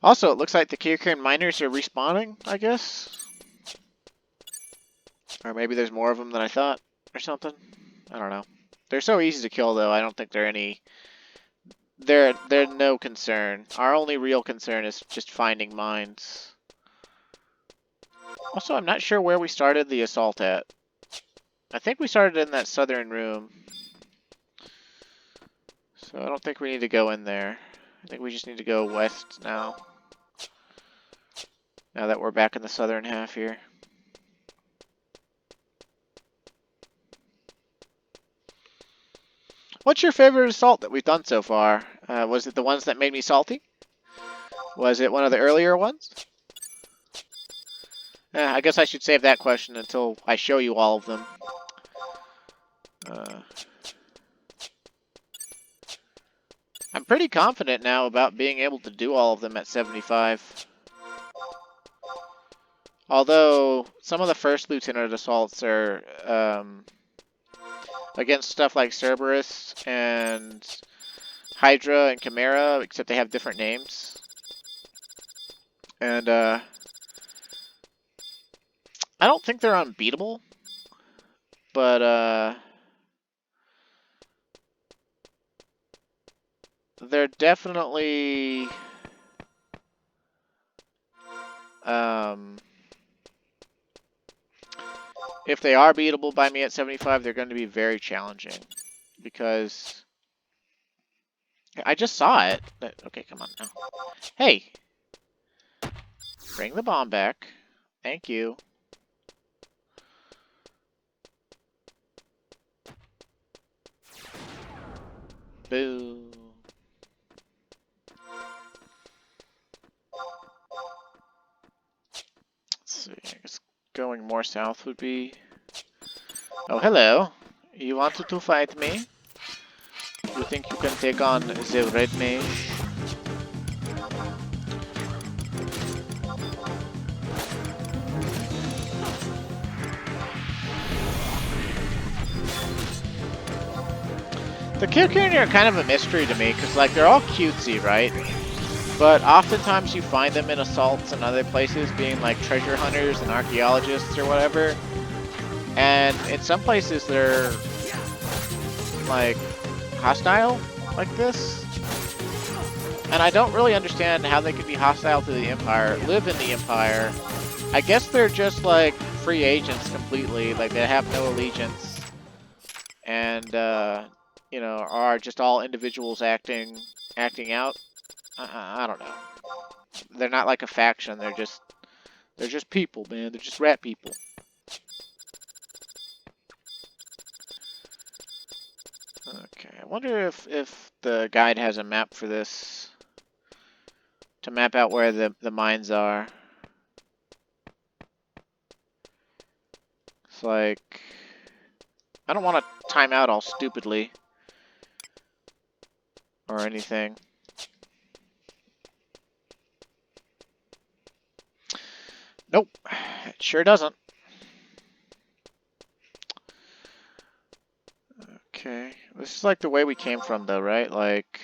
Also, it looks like the Kyrkern miners are respawning, I guess. Or maybe there's more of them than I thought, or something. I don't know. They're so easy to kill, though. I don't think they're any... They're no concern. Our only real concern is just finding mines. Also, I'm not sure where we started the assault at. I think we started in that southern room. So I don't think we need to go in there. I think we just need to go west now. Now that we're back in the southern half here. What's your favorite assault that we've done so far? Was it the ones that made me salty? Was it one of the earlier ones? I guess I should save that question until I show you all of them. I'm pretty confident now about being able to do all of them at 75. Although, some of the first Lieutenant assaults are against stuff like Cerberus and Hydra and Chimera, except they have different names. And I don't think they're unbeatable, but they're definitely if they are beatable by me at 75, they're going to be very challenging because I just saw it. Okay, come on now. Hey, bring the bomb back. Thank you. Boo. Let's see, I guess going more south would be... Oh, hello. You wanted to fight me? You think you can take on the red mage? The Kilkenny are kind of a mystery to me, because like they're all cutesy, right? But oftentimes you find them in assaults and other places being like treasure hunters and archaeologists or whatever. And in some places they're like hostile like this. And I don't really understand how they could be hostile to the Empire, live in the Empire. I guess they're just like free agents completely, like they have no allegiance. And you know, are just all individuals acting out. I don't know. They're not like a faction. They're just people, man. They're just rat people. Okay, I wonder if the guide has a map for this to map out where the mines are. It's like I don't want to time out all stupidly or anything. Nope, it sure doesn't. Okay, this is like the way we came from though, right? Like,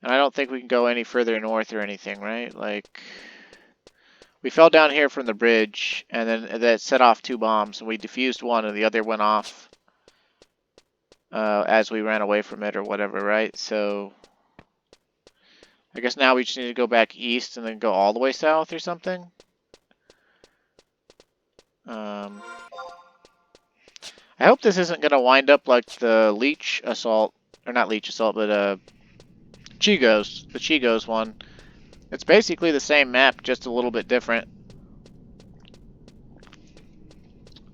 and I don't think we can go any further north or anything, right? Like, we fell down here from the bridge, and then that set off 2 bombs, and we defused one, and the other went off as we ran away from it or whatever, right? So I guess now we just need to go back east and then go all the way south or something. I hope this isn't going to wind up like the Leech Assault, or not Leech Assault, but Chigos, the Chigos one. It's basically the same map, just a little bit different.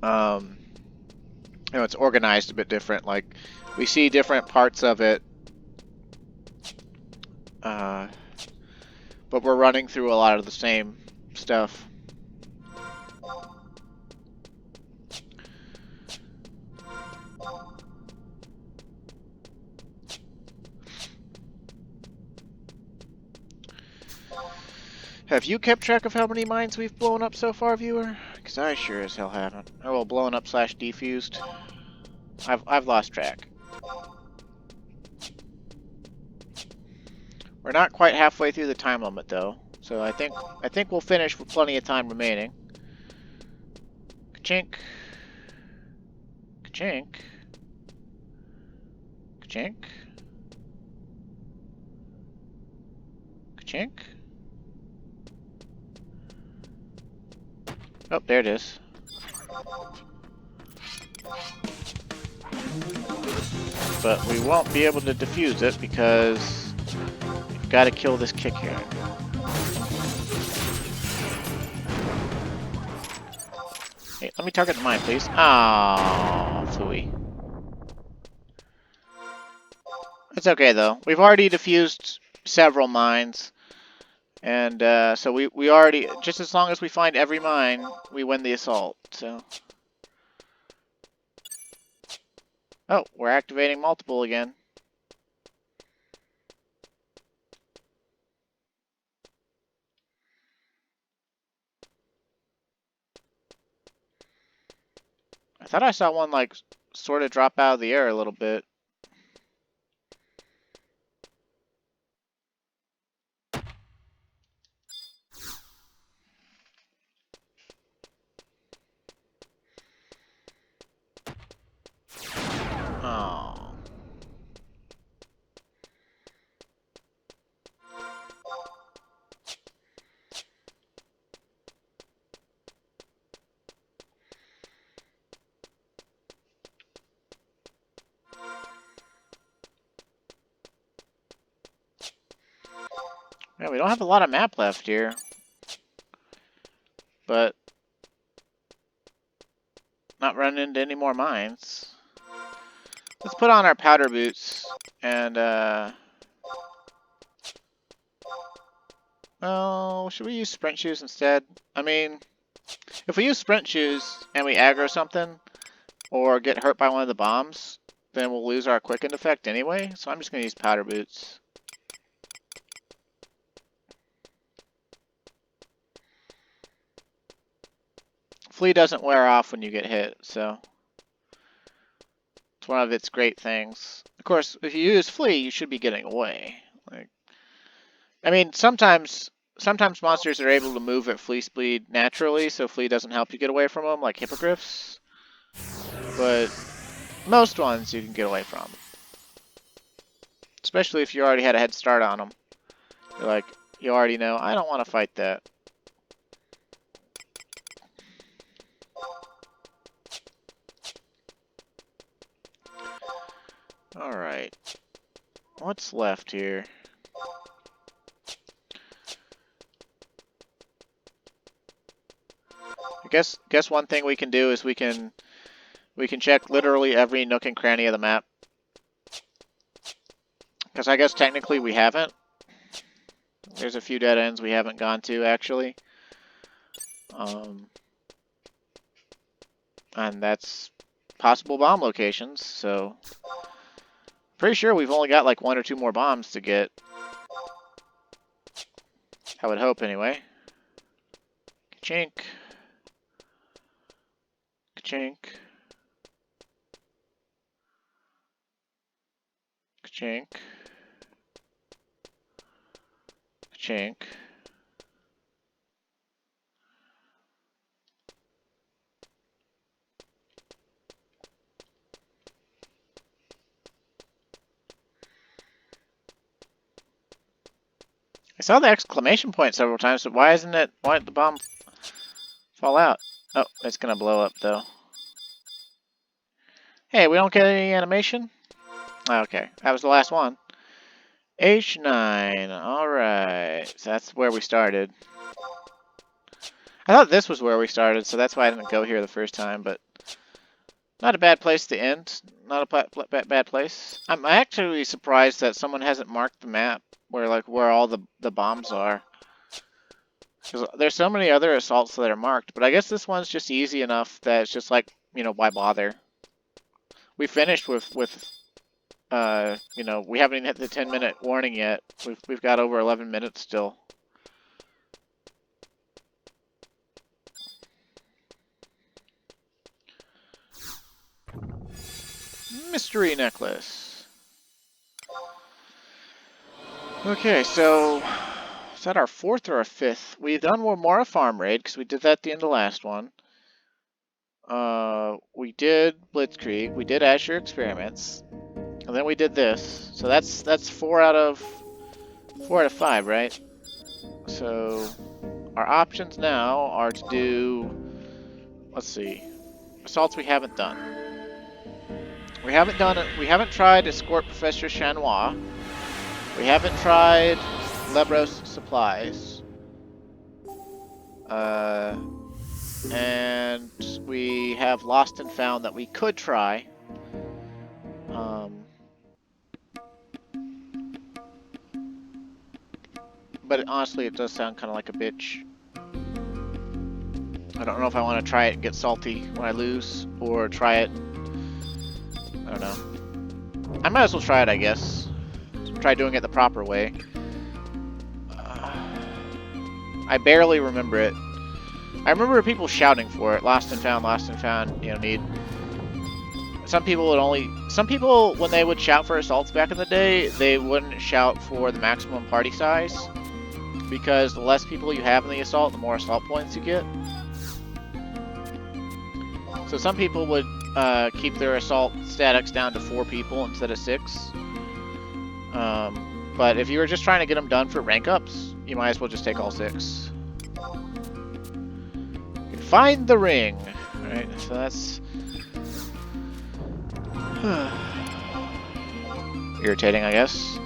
You know, it's organized a bit different. Like, we see different parts of it, but we're running through a lot of the same stuff. Have you kept track of how many mines we've blown up so far, viewer? Because I sure as hell haven't. Oh, well, blown up / defused. I've lost track. We're not quite halfway through the time limit though, so I think we'll finish with plenty of time remaining. Ka-chink. Ka-chink. Ka-chink. Ka-chink. Oh, there it is. But we won't be able to defuse it because we've got to kill this kick here. Hey, let me target the mine, please. Oh, phooey. It's okay though. We've already defused several mines. And so we already, just as long as we find every mine, we win the assault, so. Oh, we're activating multiple again. I thought I saw one, like, sort of drop out of the air a little bit. Oh. Yeah, we don't have a lot of map left here. But not running into any more mines. Let's put on our powder boots and oh, should we use sprint shoes instead? I mean, if we use sprint shoes and we aggro something or get hurt by one of the bombs, then we'll lose our quicken effect anyway. So I'm just going to use powder boots. Flea doesn't wear off when you get hit, so it's one of its great things. Of course, if you use Flea, you should be getting away. Like, I mean, sometimes monsters are able to move at Flea speed naturally, so Flea doesn't help you get away from them, like hippogriffs. But most ones you can get away from. Especially if you already had a head start on them. You're like, you already know, I don't want to fight that. Alright. What's left here? I guess one thing we can do is we can check literally every nook and cranny of the map. Because I guess technically we haven't. There's a few dead ends we haven't gone to, actually. And that's possible bomb locations, so... Pretty sure we've only got like 1 or 2 more bombs to get. I would hope, anyway. Ka-chink. Ka-chink. Ka-chink. Ka-chink. I saw the exclamation point several times, but why did the bomb fall out? Oh, it's gonna blow up though. Hey, we don't get any animation? Okay, that was the last one. H9, alright. So that's where we started. I thought this was where we started, so that's why I didn't go here the first time, but... Not a bad place to end. Not a bad place. I'm actually surprised that someone hasn't marked the map where all the bombs are. Because there's so many other assaults that are marked, but I guess this one's just easy enough that it's just like, you know, why bother? We finished with you know, we haven't even hit the 10-minute warning yet. We've got over 11 minutes still. Mystery necklace. Okay, so is that our 4th or our 5th? We've done one more a farm raid because we did that at the end of the last one. We did Blitzkrieg. We did Azure experiments, and then we did this. So that's 4 out of 5, right? So our options now are to do. Let's see, assaults we haven't done. We haven't done it. We haven't tried Escort Professor Chanois. We haven't tried Lebros Supplies. And we have Lost and Found that we could try. But honestly, it does sound kind of like a bitch. I don't know if I want to try it and get salty when I lose, or try it. I don't know. I might as well try it, I guess. Try doing it the proper way. I barely remember it. I remember people shouting for it. Lost and found, you know, need. Some people, when they would shout for assaults back in the day, they wouldn't shout for the maximum party size. Because the less people you have in the assault, the more assault points you get. So some people would keep their assault statics down to 4 people instead of 6. But if you were just trying to get them done for rank ups, you might as well just take all 6. Find the ring. Alright, so that's irritating, I guess.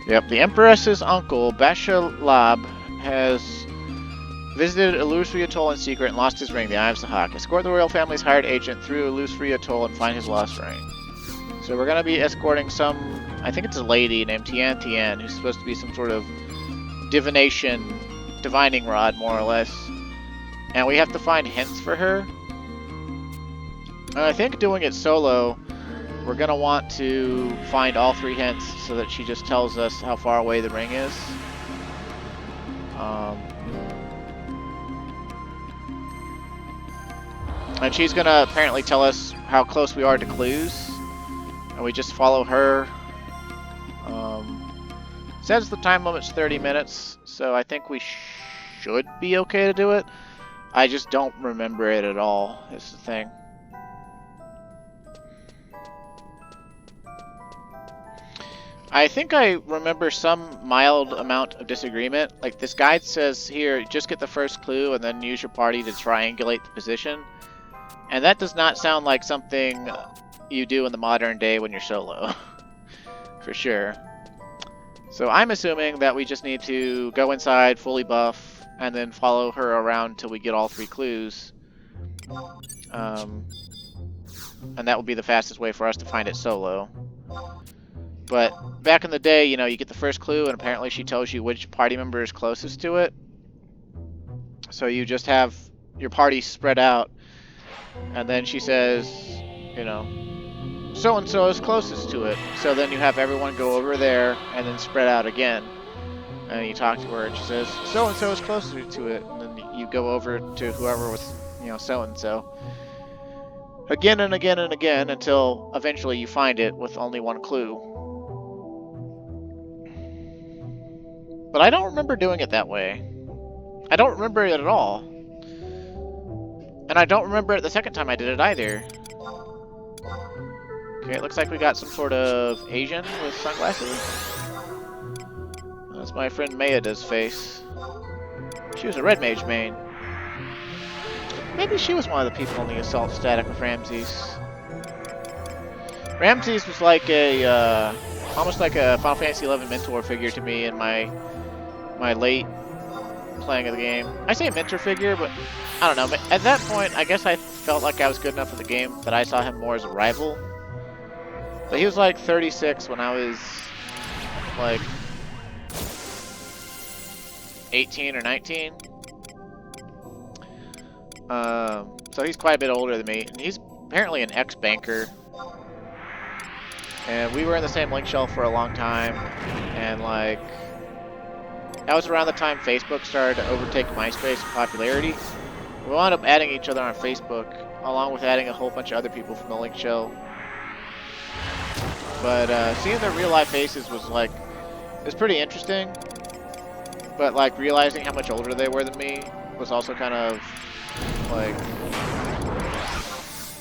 Yep, the Empress's uncle, Bashalab, has visited Illusory Atoll in secret and lost his ring, the Eye of Sahak. Escort the royal family's hired agent through Illusory Atoll and find his lost ring. So we're going to be escorting some, I think it's a lady named Tian Tian, who's supposed to be some sort of divining rod, more or less. And we have to find hints for her. And I think doing it solo we're gonna want to find all 3 hints so that she just tells us how far away the ring is. And she's gonna apparently tell us how close we are to clues, and we just follow her. Says the time limit's 30 minutes, so I think we should be okay to do it. I just don't remember it at all, is the thing. I think I remember some mild amount of disagreement. Like, this guide says here, just get the first clue and then use your party to triangulate the position. And that does not sound like something you do in the modern day when you're solo. For sure. So I'm assuming that we just need to go inside, fully buff, and then follow her around till we get all 3 clues. And that would be the fastest way for us to find it solo. But back in the day, you know, you get the first clue and apparently she tells you which party member is closest to it. So you just have your party spread out, and then she says, you know, so-and-so is closest to it. So then you have everyone go over there and then spread out again. And you talk to her and she says, so-and-so is closer to it. And then you go over to whoever was, you know, so-and-so. Again and again and again until eventually you find it with only 1 clue. But I don't remember doing it that way. I don't remember it at all. And I don't remember it the second time I did it either. Okay, it looks like we got some sort of Asian with sunglasses. That's my friend Maeda's face. She was a red mage main. Maybe she was one of the people in the assault static with Ramses. Ramses was like a, almost like a Final Fantasy XI mentor figure to me in my late playing of the game. I say mentor figure, but I don't know. At that point, I guess I felt like I was good enough for the game that I saw him more as a rival. But he was like 36 when I was like 18 or 19. So he's quite a bit older than me, and he's apparently an ex-banker. And we were in the same link shell for a long time, and like, that was around the time Facebook started to overtake MySpace in popularity. We wound up adding each other on Facebook, along with adding a whole bunch of other people from the link shell. But seeing their real life faces was like, it was pretty interesting. But like realizing how much older they were than me was also kind of like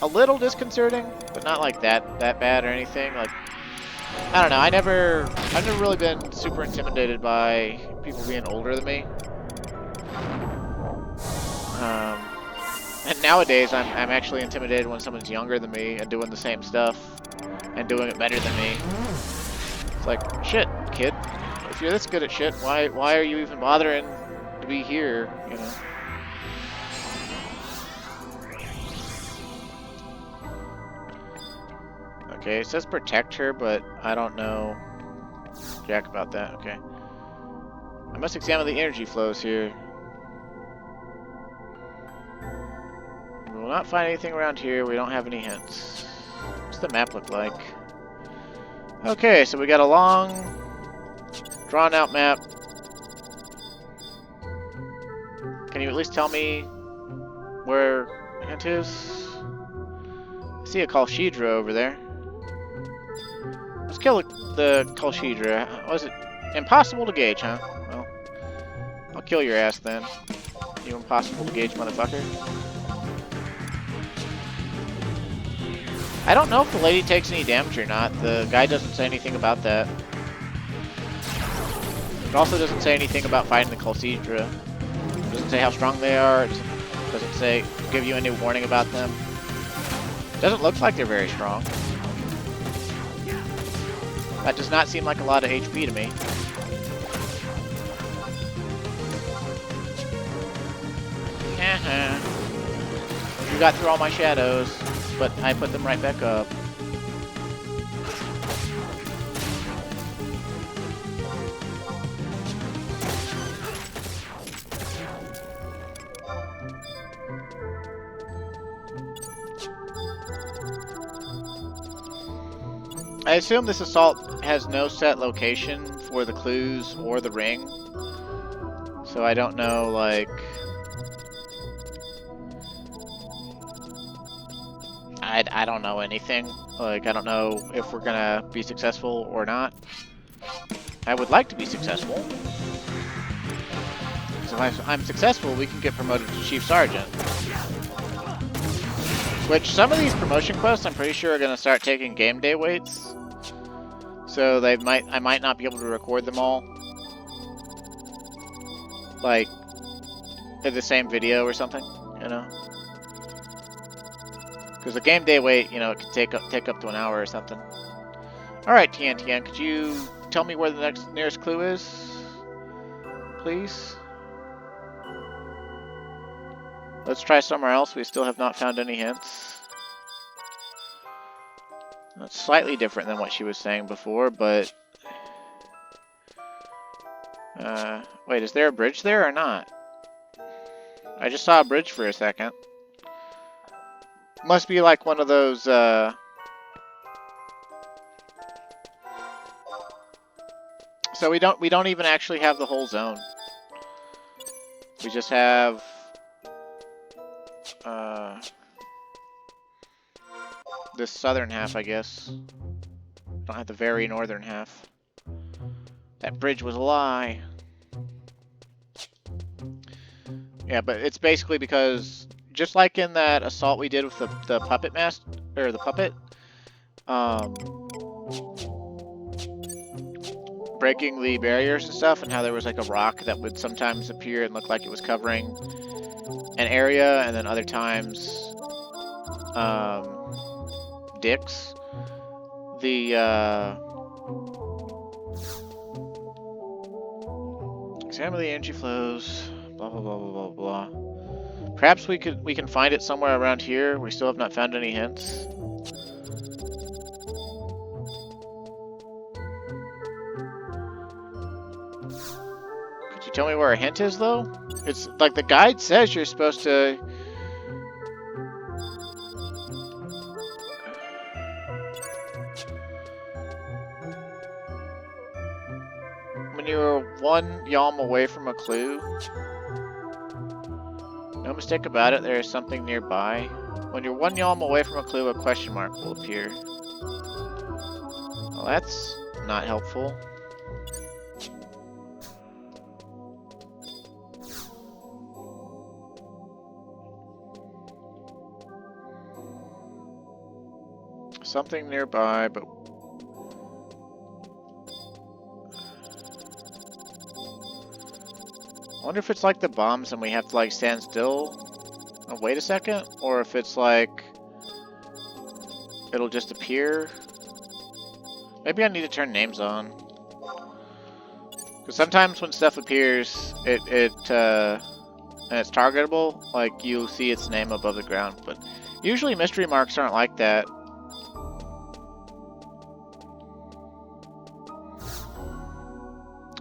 a little disconcerting, but not like that bad or anything. Like, I don't know. I've never really been super intimidated by people being older than me. And nowadays, I'm actually intimidated when someone's younger than me and doing the same stuff and doing it better than me. It's like, shit, kid. If you're this good at shit, why are you even bothering to be here? You know. Okay, it says protect her, but I don't know jack about that. Okay. I must examine the energy flows here. We will not find anything around here. We don't have any hints. What's the map look like? Okay, so we got a long, drawn-out map. Can you at least tell me where hint is? I see a Kalshidra over there. Let's kill the Kalshidra. Was it impossible to gauge, huh? Well, I'll kill your ass then. You impossible to gauge motherfucker. I don't know if the lady takes any damage or not. The guy doesn't say anything about that. It also doesn't say anything about fighting the Kalshidra. It doesn't say how strong they are. It doesn't say, give you any warning about them. It doesn't look like they're very strong. That does not seem like a lot of HP to me. You got through all my shadows, but I put them right back up. I assume this assault has no set location for the clues or the ring. So I don't know, like... I don't know anything. Like, I don't know if we're gonna be successful or not. I would like to be successful. So if I'm successful, we can get promoted to Chief Sergeant. Which, some of these promotion quests, I'm pretty sure are gonna start taking game day weights. So I might not be able to record them all. Like, in the same video or something, you know? Because the game day wait, you know, it could take up to an hour or something. Alright, TNTN, could you tell me where the nearest clue is? Please? Let's try somewhere else. We still have not found any hints. That's slightly different than what she was saying before, but... wait, is there a bridge there or not? I just saw a bridge for a second. Must be like one of those, So we don't even actually have the whole zone. We just have... this southern half, I guess. Don't have the very northern half. That bridge was a lie. Yeah, but it's basically because, just like in that assault we did with the puppet mask, or the puppet, breaking the barriers and stuff, and how there was like a rock that would sometimes appear and look like it was covering an area, and then other times, dicks. Examine the energy flows. Blah blah blah blah blah blah. Perhaps we can find it somewhere around here. We still have not found any hints. Could you tell me where a hint is, though? It's like the guide says you're supposed to. When you're one yalm away from a clue. No mistake about it, there is something nearby. When you're one yalm away from a clue, a question mark will appear. Well, that's not helpful. Something nearby, but... I wonder if it's like the bombs and we have to like stand still and wait a second, or if it's like it'll just appear. Maybe I need to turn names on, because sometimes when stuff appears, and it's targetable, like you'll see its name above the ground. But usually mystery marks aren't like that.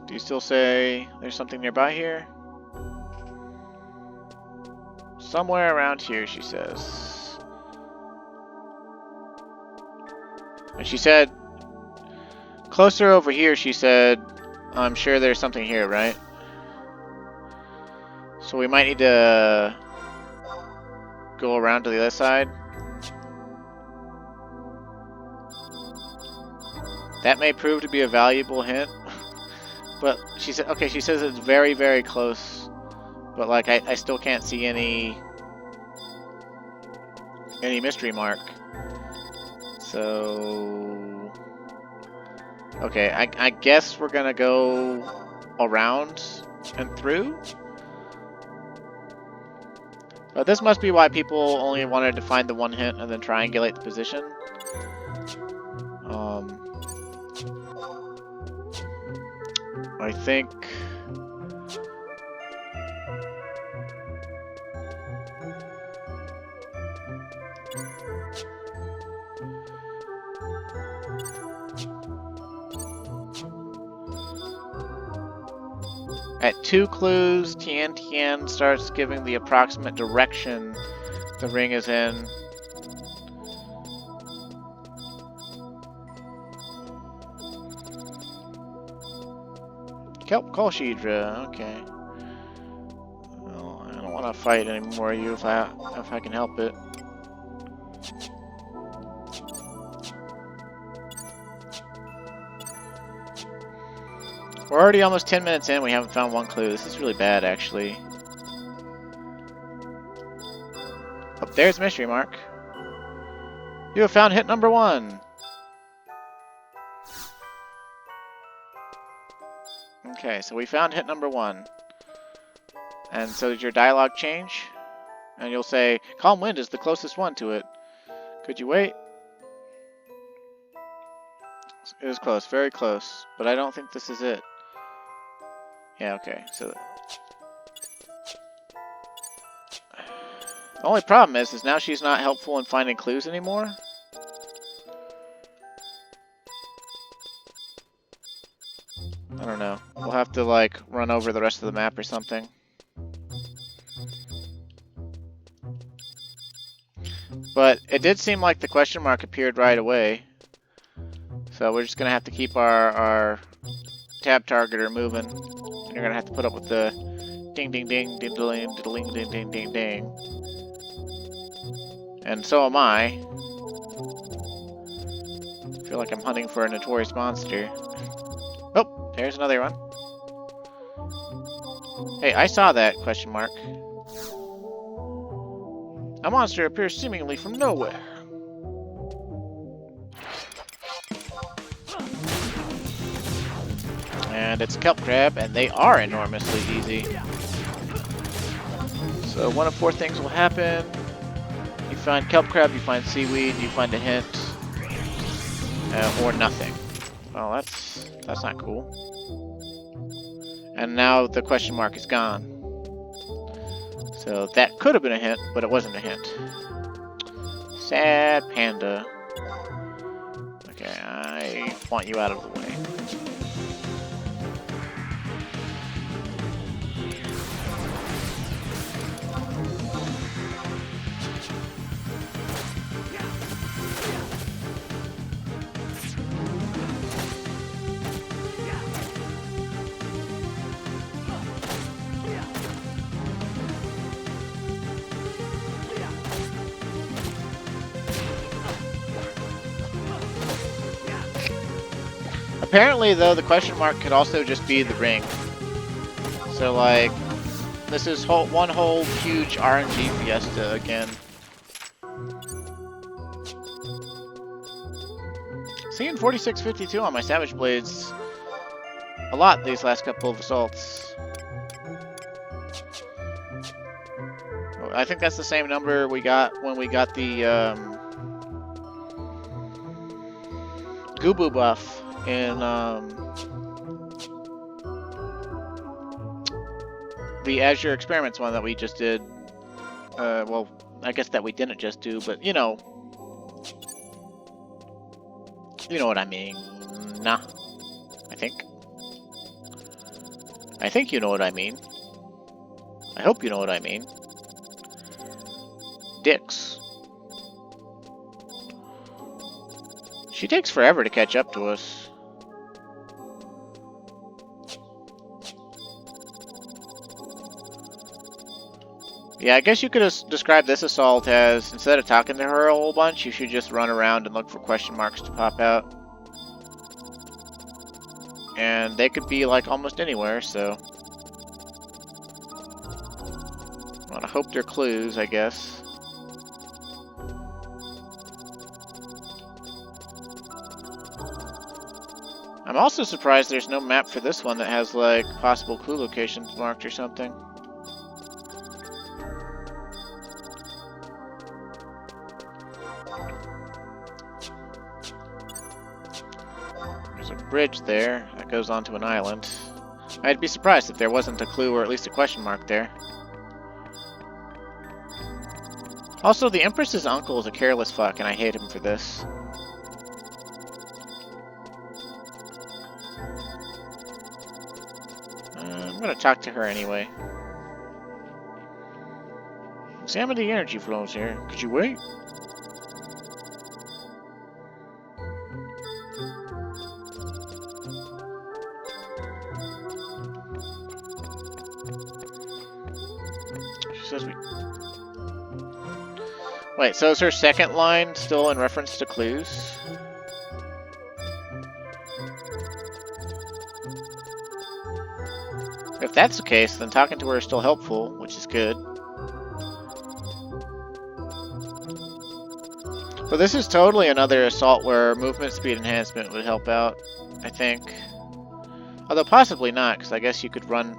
Do you still say there's something nearby here? Somewhere around here, she says. And she said, closer over here, she said, I'm sure there's something here, right? So we might need to go around to the other side. That may prove to be a valuable hint. But she said, okay, she says it's very, very close. But like, I still can't see any mystery mark. So, okay, I guess we're gonna go around and through. But this must be why people only wanted to find the one hint and then triangulate the position. I think... At 2 clues, TNTN starts giving the approximate direction the ring is in. Kelp Colchidra, okay. Well, I don't want to fight any more of you if I can help it. We're already almost 10 minutes in, we haven't found one clue. This is really bad, actually. Oh, there's Mystery Mark. You have found hit number 1. Okay, so we found hit number 1. And so did your dialogue change? And you'll say, Calm Wind is the closest one to it. Could you wait? It was close, very close. But I don't think this is it. Yeah, okay, so... The only problem is now she's not helpful in finding clues anymore. I don't know. We'll have to, like, run over the rest of the map or something. But it did seem like the question mark appeared right away. So we're just going to have to keep our tab targeter moving. And you're going to have to put up with the ding ding ding ding ding ding ding ding ding ding. And so am I. I feel like I'm hunting for a notorious monster. Oh, there's another one. Hey, I saw that question mark. A monster appears seemingly from nowhere. And it's a kelp crab, and they are enormously easy. So one of 4 things will happen. You find kelp crab, you find seaweed, you find a hint, or nothing. Well, that's not cool. And now the question mark is gone. So that could have been a hint, but it wasn't a hint. Sad panda. Okay, I want you out of the way. Apparently, though, the question mark could also just be the ring. So, like, this is one whole huge RNG fiesta again. Seeing 4652 on my Savage Blades a lot these last couple of assaults. I think that's the same number we got when we got the Goobu buff in the Azure Experiments one that we just did. Well, I guess that we didn't just do, but you know what I mean. Nah, I think you know what I mean. I hope you know what I mean. Dicks. She takes forever to catch up to us. Yeah, I guess you could describe this assault as, instead of talking to her a whole bunch, you should just run around and look for question marks to pop out. And they could be, like, almost anywhere, so... Well, I hope they're clues, I guess. I'm also surprised there's no map for this one that has, like, possible clue locations marked or something. There's a bridge there that goes onto an island. I'd be surprised if there wasn't a clue or at least a question mark there. Also, the Empress's uncle is a careless fuck, and I hate him for this. I'm gonna talk to her anyway. Examine the energy flows here. Could you wait? says we... Wait, so is her second line still in reference to clues? If that's the case, then talking to her is still helpful, which is good. But this is totally another assault where movement speed enhancement would help out, I think. Although possibly not, because I guess you could run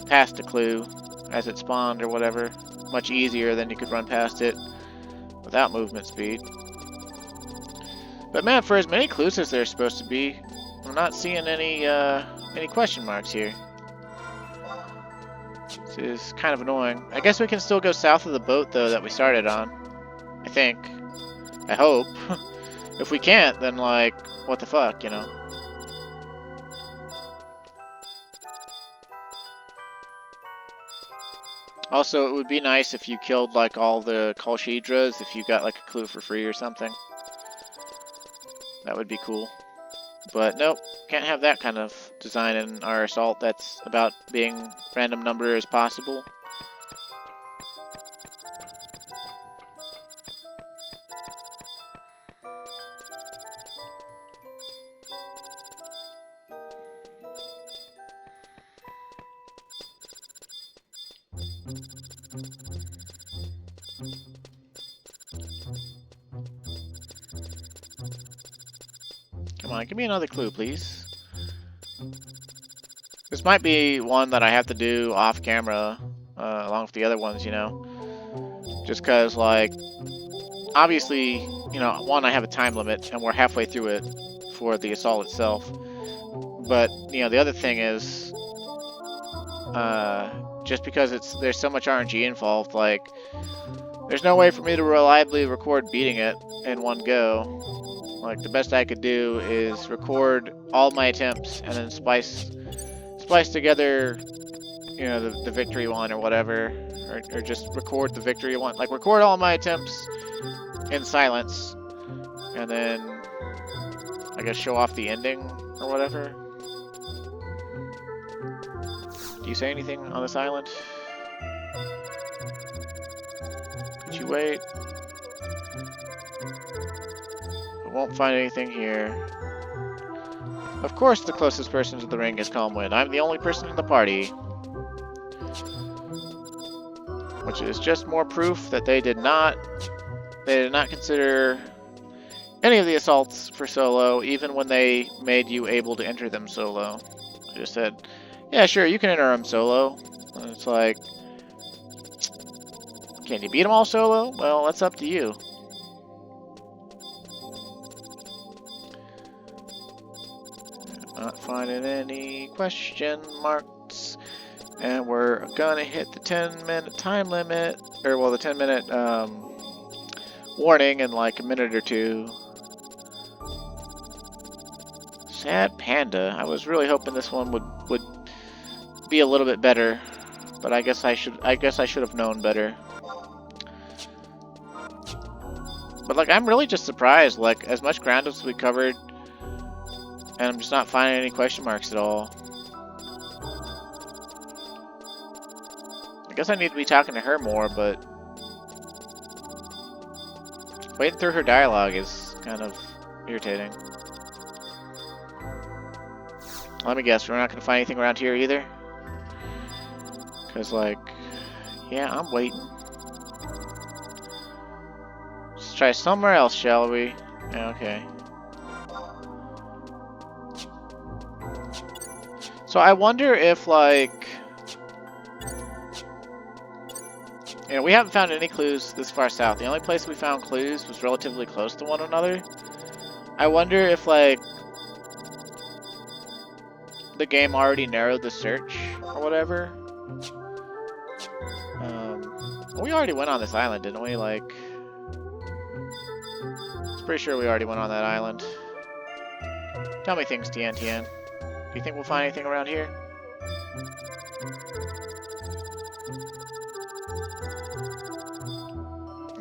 past a clue as it spawned or whatever. Much easier than you could run past it without movement speed. But man, for as many clues as there's supposed to be, I'm not seeing any question marks here. This is kind of annoying. I guess we can still go south of the boat, though, that we started on. I think. I hope. If we can't, then, like, what the fuck, you know? Also, it would be nice if you killed, like, all the Kolshidras, if you got, like, a clue for free or something. That would be cool. But nope, can't have that kind of design in our assault that's about being random number as possible. Come on, give me another clue, please. This might be one that I have to do off camera, along with the other ones, you know. Just because, like, obviously, you know, one, I have a time limit, and we're halfway through it for the assault itself. But, you know, the other thing is, just because there's so much RNG involved, like, there's no way for me to reliably record beating it in one go. Like, the best I could do is record all my attempts and then splice together, you know, the victory one or whatever, or just record the victory one. Like, record all my attempts in silence, and then, I guess, show off the ending or whatever. Do you say anything on this island? Could you wait? I won't find anything here. Of course the closest person to the ring is Calmwind. I'm the only person in the party. Which is just more proof that they did not consider any of the assaults for solo, even when they made you able to enter them solo. They just said, yeah, sure, you can enter them solo. And it's like, can you beat them all solo? Well, that's up to you. Not finding any question marks, and we're gonna hit the 10-minute time limit, or well, the 10-minute warning in like a minute or two. Sad panda. I was really hoping this one would be a little bit better, but I guess I should have known better. But like, I'm really just surprised. Like, as much ground as we covered, and I'm just not finding any question marks at all. I guess I need to be talking to her more, but waiting through her dialogue is kind of irritating. Let me guess, we're not going to find anything around here either? Because, like, yeah, I'm waiting. Let's try somewhere else, shall we? Yeah, okay. So I wonder if, like, you know, we haven't found any clues this far south. The only place we found clues was relatively close to one another. I wonder if, like, the game already narrowed the search or whatever. We already went on this island, didn't we? Like, I'm pretty sure we already went on that island. Tell me things, TN. Do you think we'll find anything around here?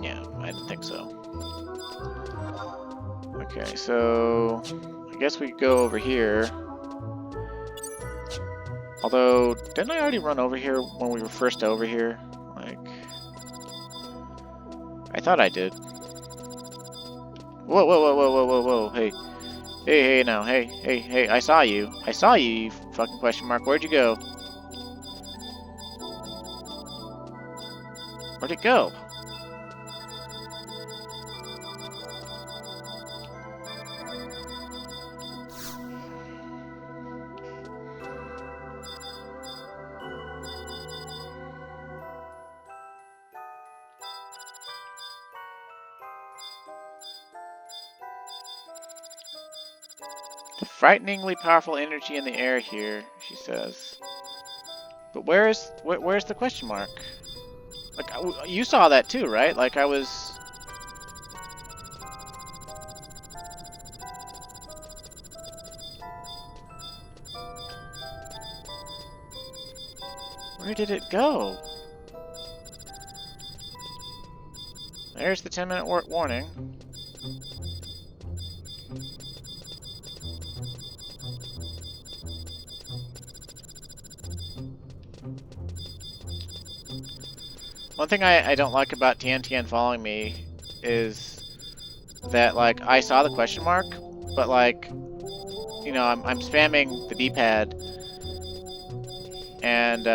Yeah, I didn't think so. Okay, so I guess we could go over here. Although, didn't I already run over here when we were first over here? Like, thought I did. Whoa, whoa, whoa, whoa, whoa, whoa, whoa, hey. Hey, hey, now, hey, hey, hey, I saw you. I saw you, you fucking question mark. Where'd you go? Where'd it go? The frighteningly powerful energy in the air here, she says. But where's the question mark? Like, you saw that too, right? Like, I was... Where did it go? There's the 10-minute warning. One thing I don't like about TNTN following me is that, like, I saw the question mark, but, like, you know, I'm spamming the D-pad, and,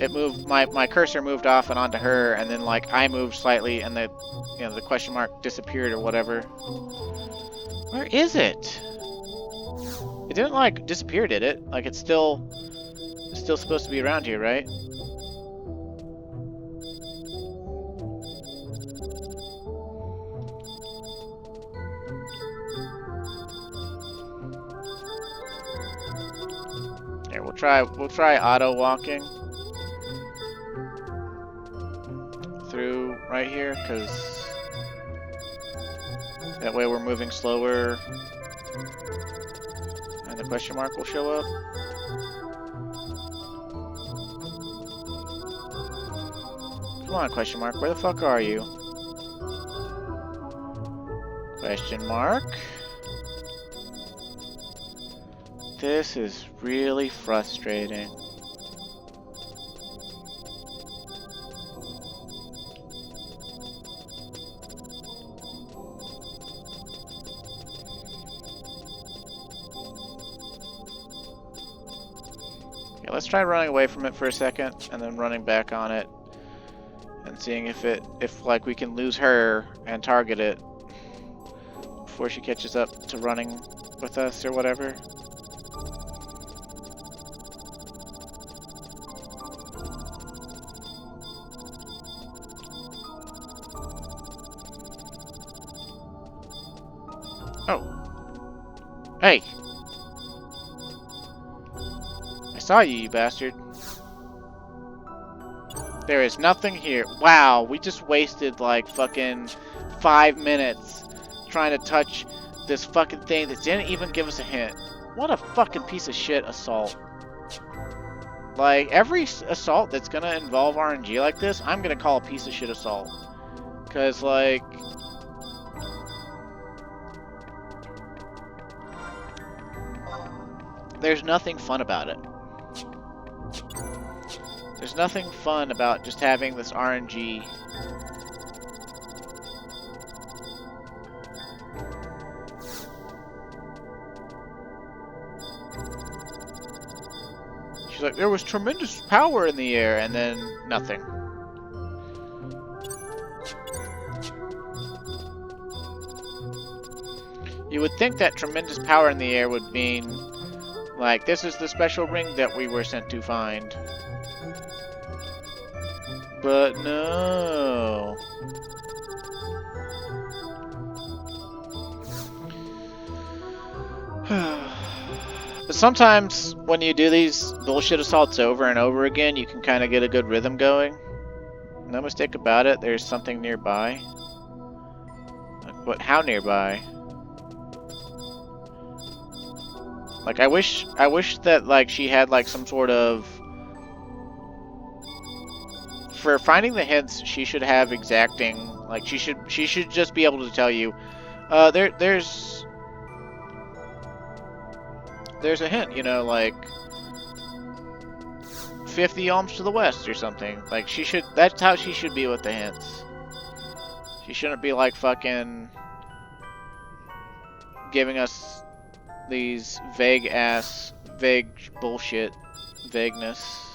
it moved, my cursor moved off and onto her, and then, like, I moved slightly, and the, you know, the question mark disappeared or whatever. Where is it? It didn't, like, disappear, did it? Like, it's still supposed to be around here, right? Here, we'll try auto walking through right here, because that way we're moving slower and the question mark will show up. Come on, question mark, where the fuck are you? Question mark. This is really frustrating. Okay, let's try running away from it for a second and then running back on it and seeing if like we can lose her and target it before she catches up to running with us or whatever. Oh. Hey! I saw you, you bastard. There is nothing here. Wow, we just wasted like fucking 5 minutes trying to touch this fucking thing that didn't even give us a hint. What a fucking piece of shit assault. Like, every assault that's gonna involve RNG like this, I'm gonna call a piece of shit assault. Cause, like... there's nothing fun about it. There's nothing fun about just having this RNG. She's like, there was tremendous power in the air, and then nothing. You would think that tremendous power in the air would mean, like, this is the special ring that we were sent to find. But no. But sometimes when you do these bullshit assaults over and over again, you can kind of get a good rhythm going. No mistake about it, there's something nearby. Like, what? How nearby? Like, I wish that, like, she had, like, some sort of... For finding the hints, she should have exacting... Like, she should just be able to tell you, there's a hint, you know, like... 50 ohms to the west or something. Like, she should, that's how she should be with the hints. She shouldn't be like fucking giving us these vague bullshit vagueness.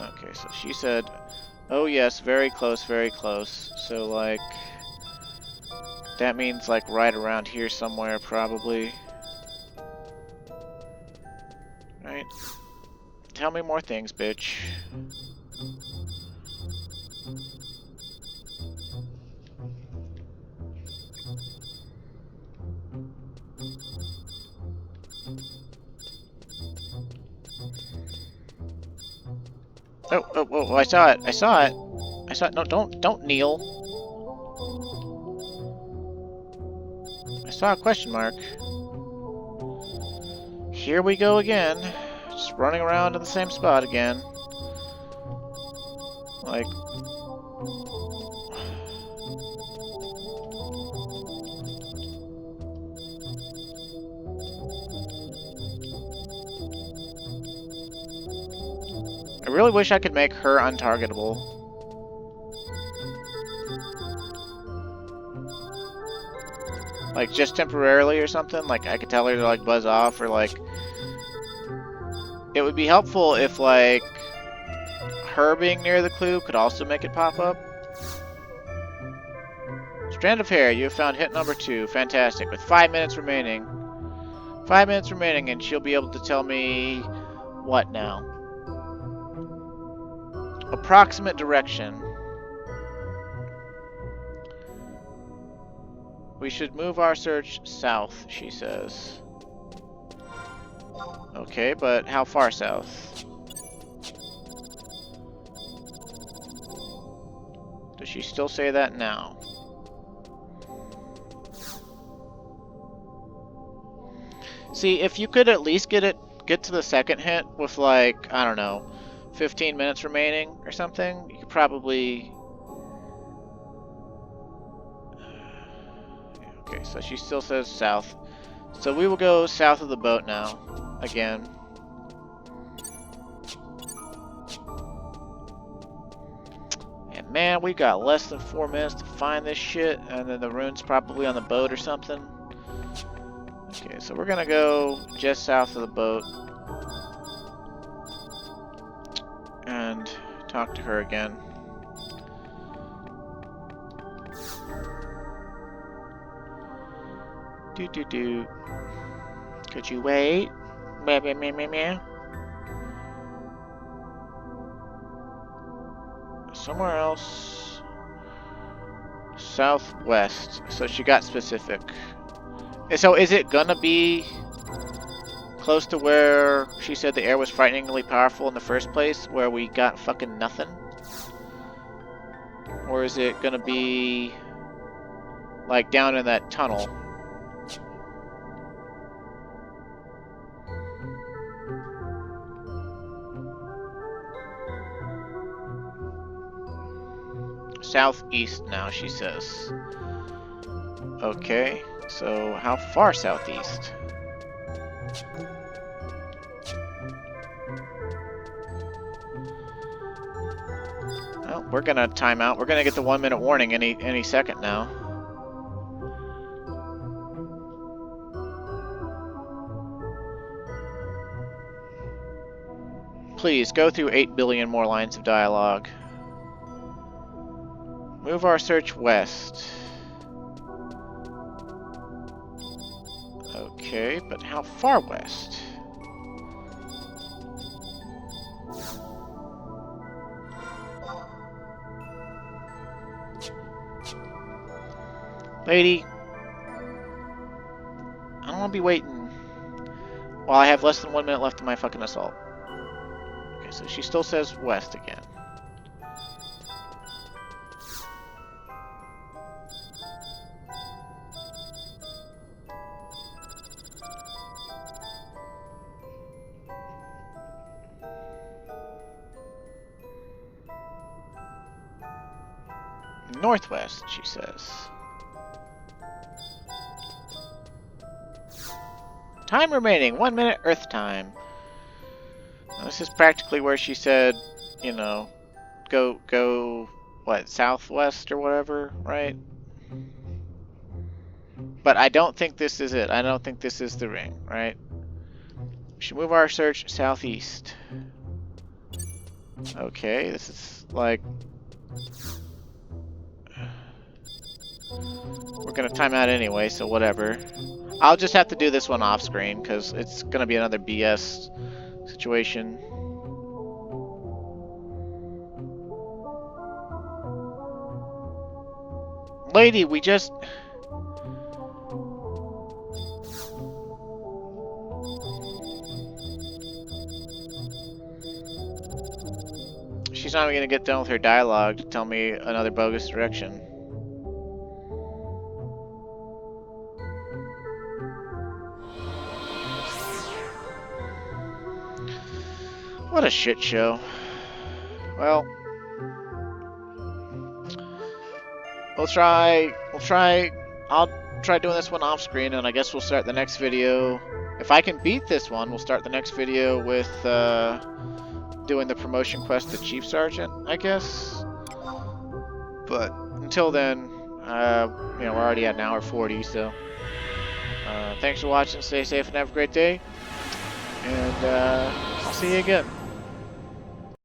Okay, so she said, oh yes, very close, very close. So like, that means like right around here somewhere probably. Right? Tell me more things, bitch. Oh, I saw it. I saw it. I saw it. No, don't kneel. I saw a question mark. Here we go again. Just running around in the same spot again. Like... I really wish I could make her untargetable. Like, just temporarily or something. Like, I could tell her to, like, buzz off or, like... It would be helpful if, like... her being near the clue could also make it pop up. Strand of hair. You have found hit number 2. Fantastic. With 5 minutes remaining. 5 minutes remaining and she'll be able to tell me... what now? Approximate direction. We should move our search south, she says. Okay, but how far south? Does she still say that now? See, if you could at least get to the second hint with like, I don't know, 15 minutes remaining or something, you could probably... Okay, so she still says south. So we will go south of the boat now, again. And man, we got less than 4 minutes to find this shit, and then the rune's probably on the boat or something. Okay, so we're gonna go just south of the boat. And talk to her again. Do. Could you wait? Meow. Somewhere else. Southwest. So she got specific. So is it gonna be close to where she said the air was frighteningly powerful in the first place, where we got fucking nothing? Or is it gonna be like down in that tunnel? Southeast now, she says. Okay, so how far southeast? Well, we're gonna time out. We're gonna get the 1 minute warning any second now. Please, go through 8 billion more lines of dialogue. Move our search west. Okay, but how far west? Lady, I don't want to be waiting while I have less than 1 minute left in my fucking assault. Okay, so she still says west again. Northwest, she says. Time remaining, 1 minute Earth time. Now, this is practically where she said, you know, go, what, southwest or whatever, right? But I don't think this is it. I don't think this is the ring, right? We should move our search southeast. Okay, this is like... We're gonna time out anyway, so whatever. I'll just have to do this one off screen, because it's gonna be another BS situation. Lady, we just... She's not even gonna get done with her dialogue to tell me another bogus direction. What a shit show. Well, I'll try doing this one off screen, and I guess we'll start the next video. If I can beat this one, we'll start the next video with doing the promotion quest to Chief Sergeant, I guess. But until then, you know, we're already at an hour 40, so thanks for watching, stay safe, and have a great day. And I'll see you again.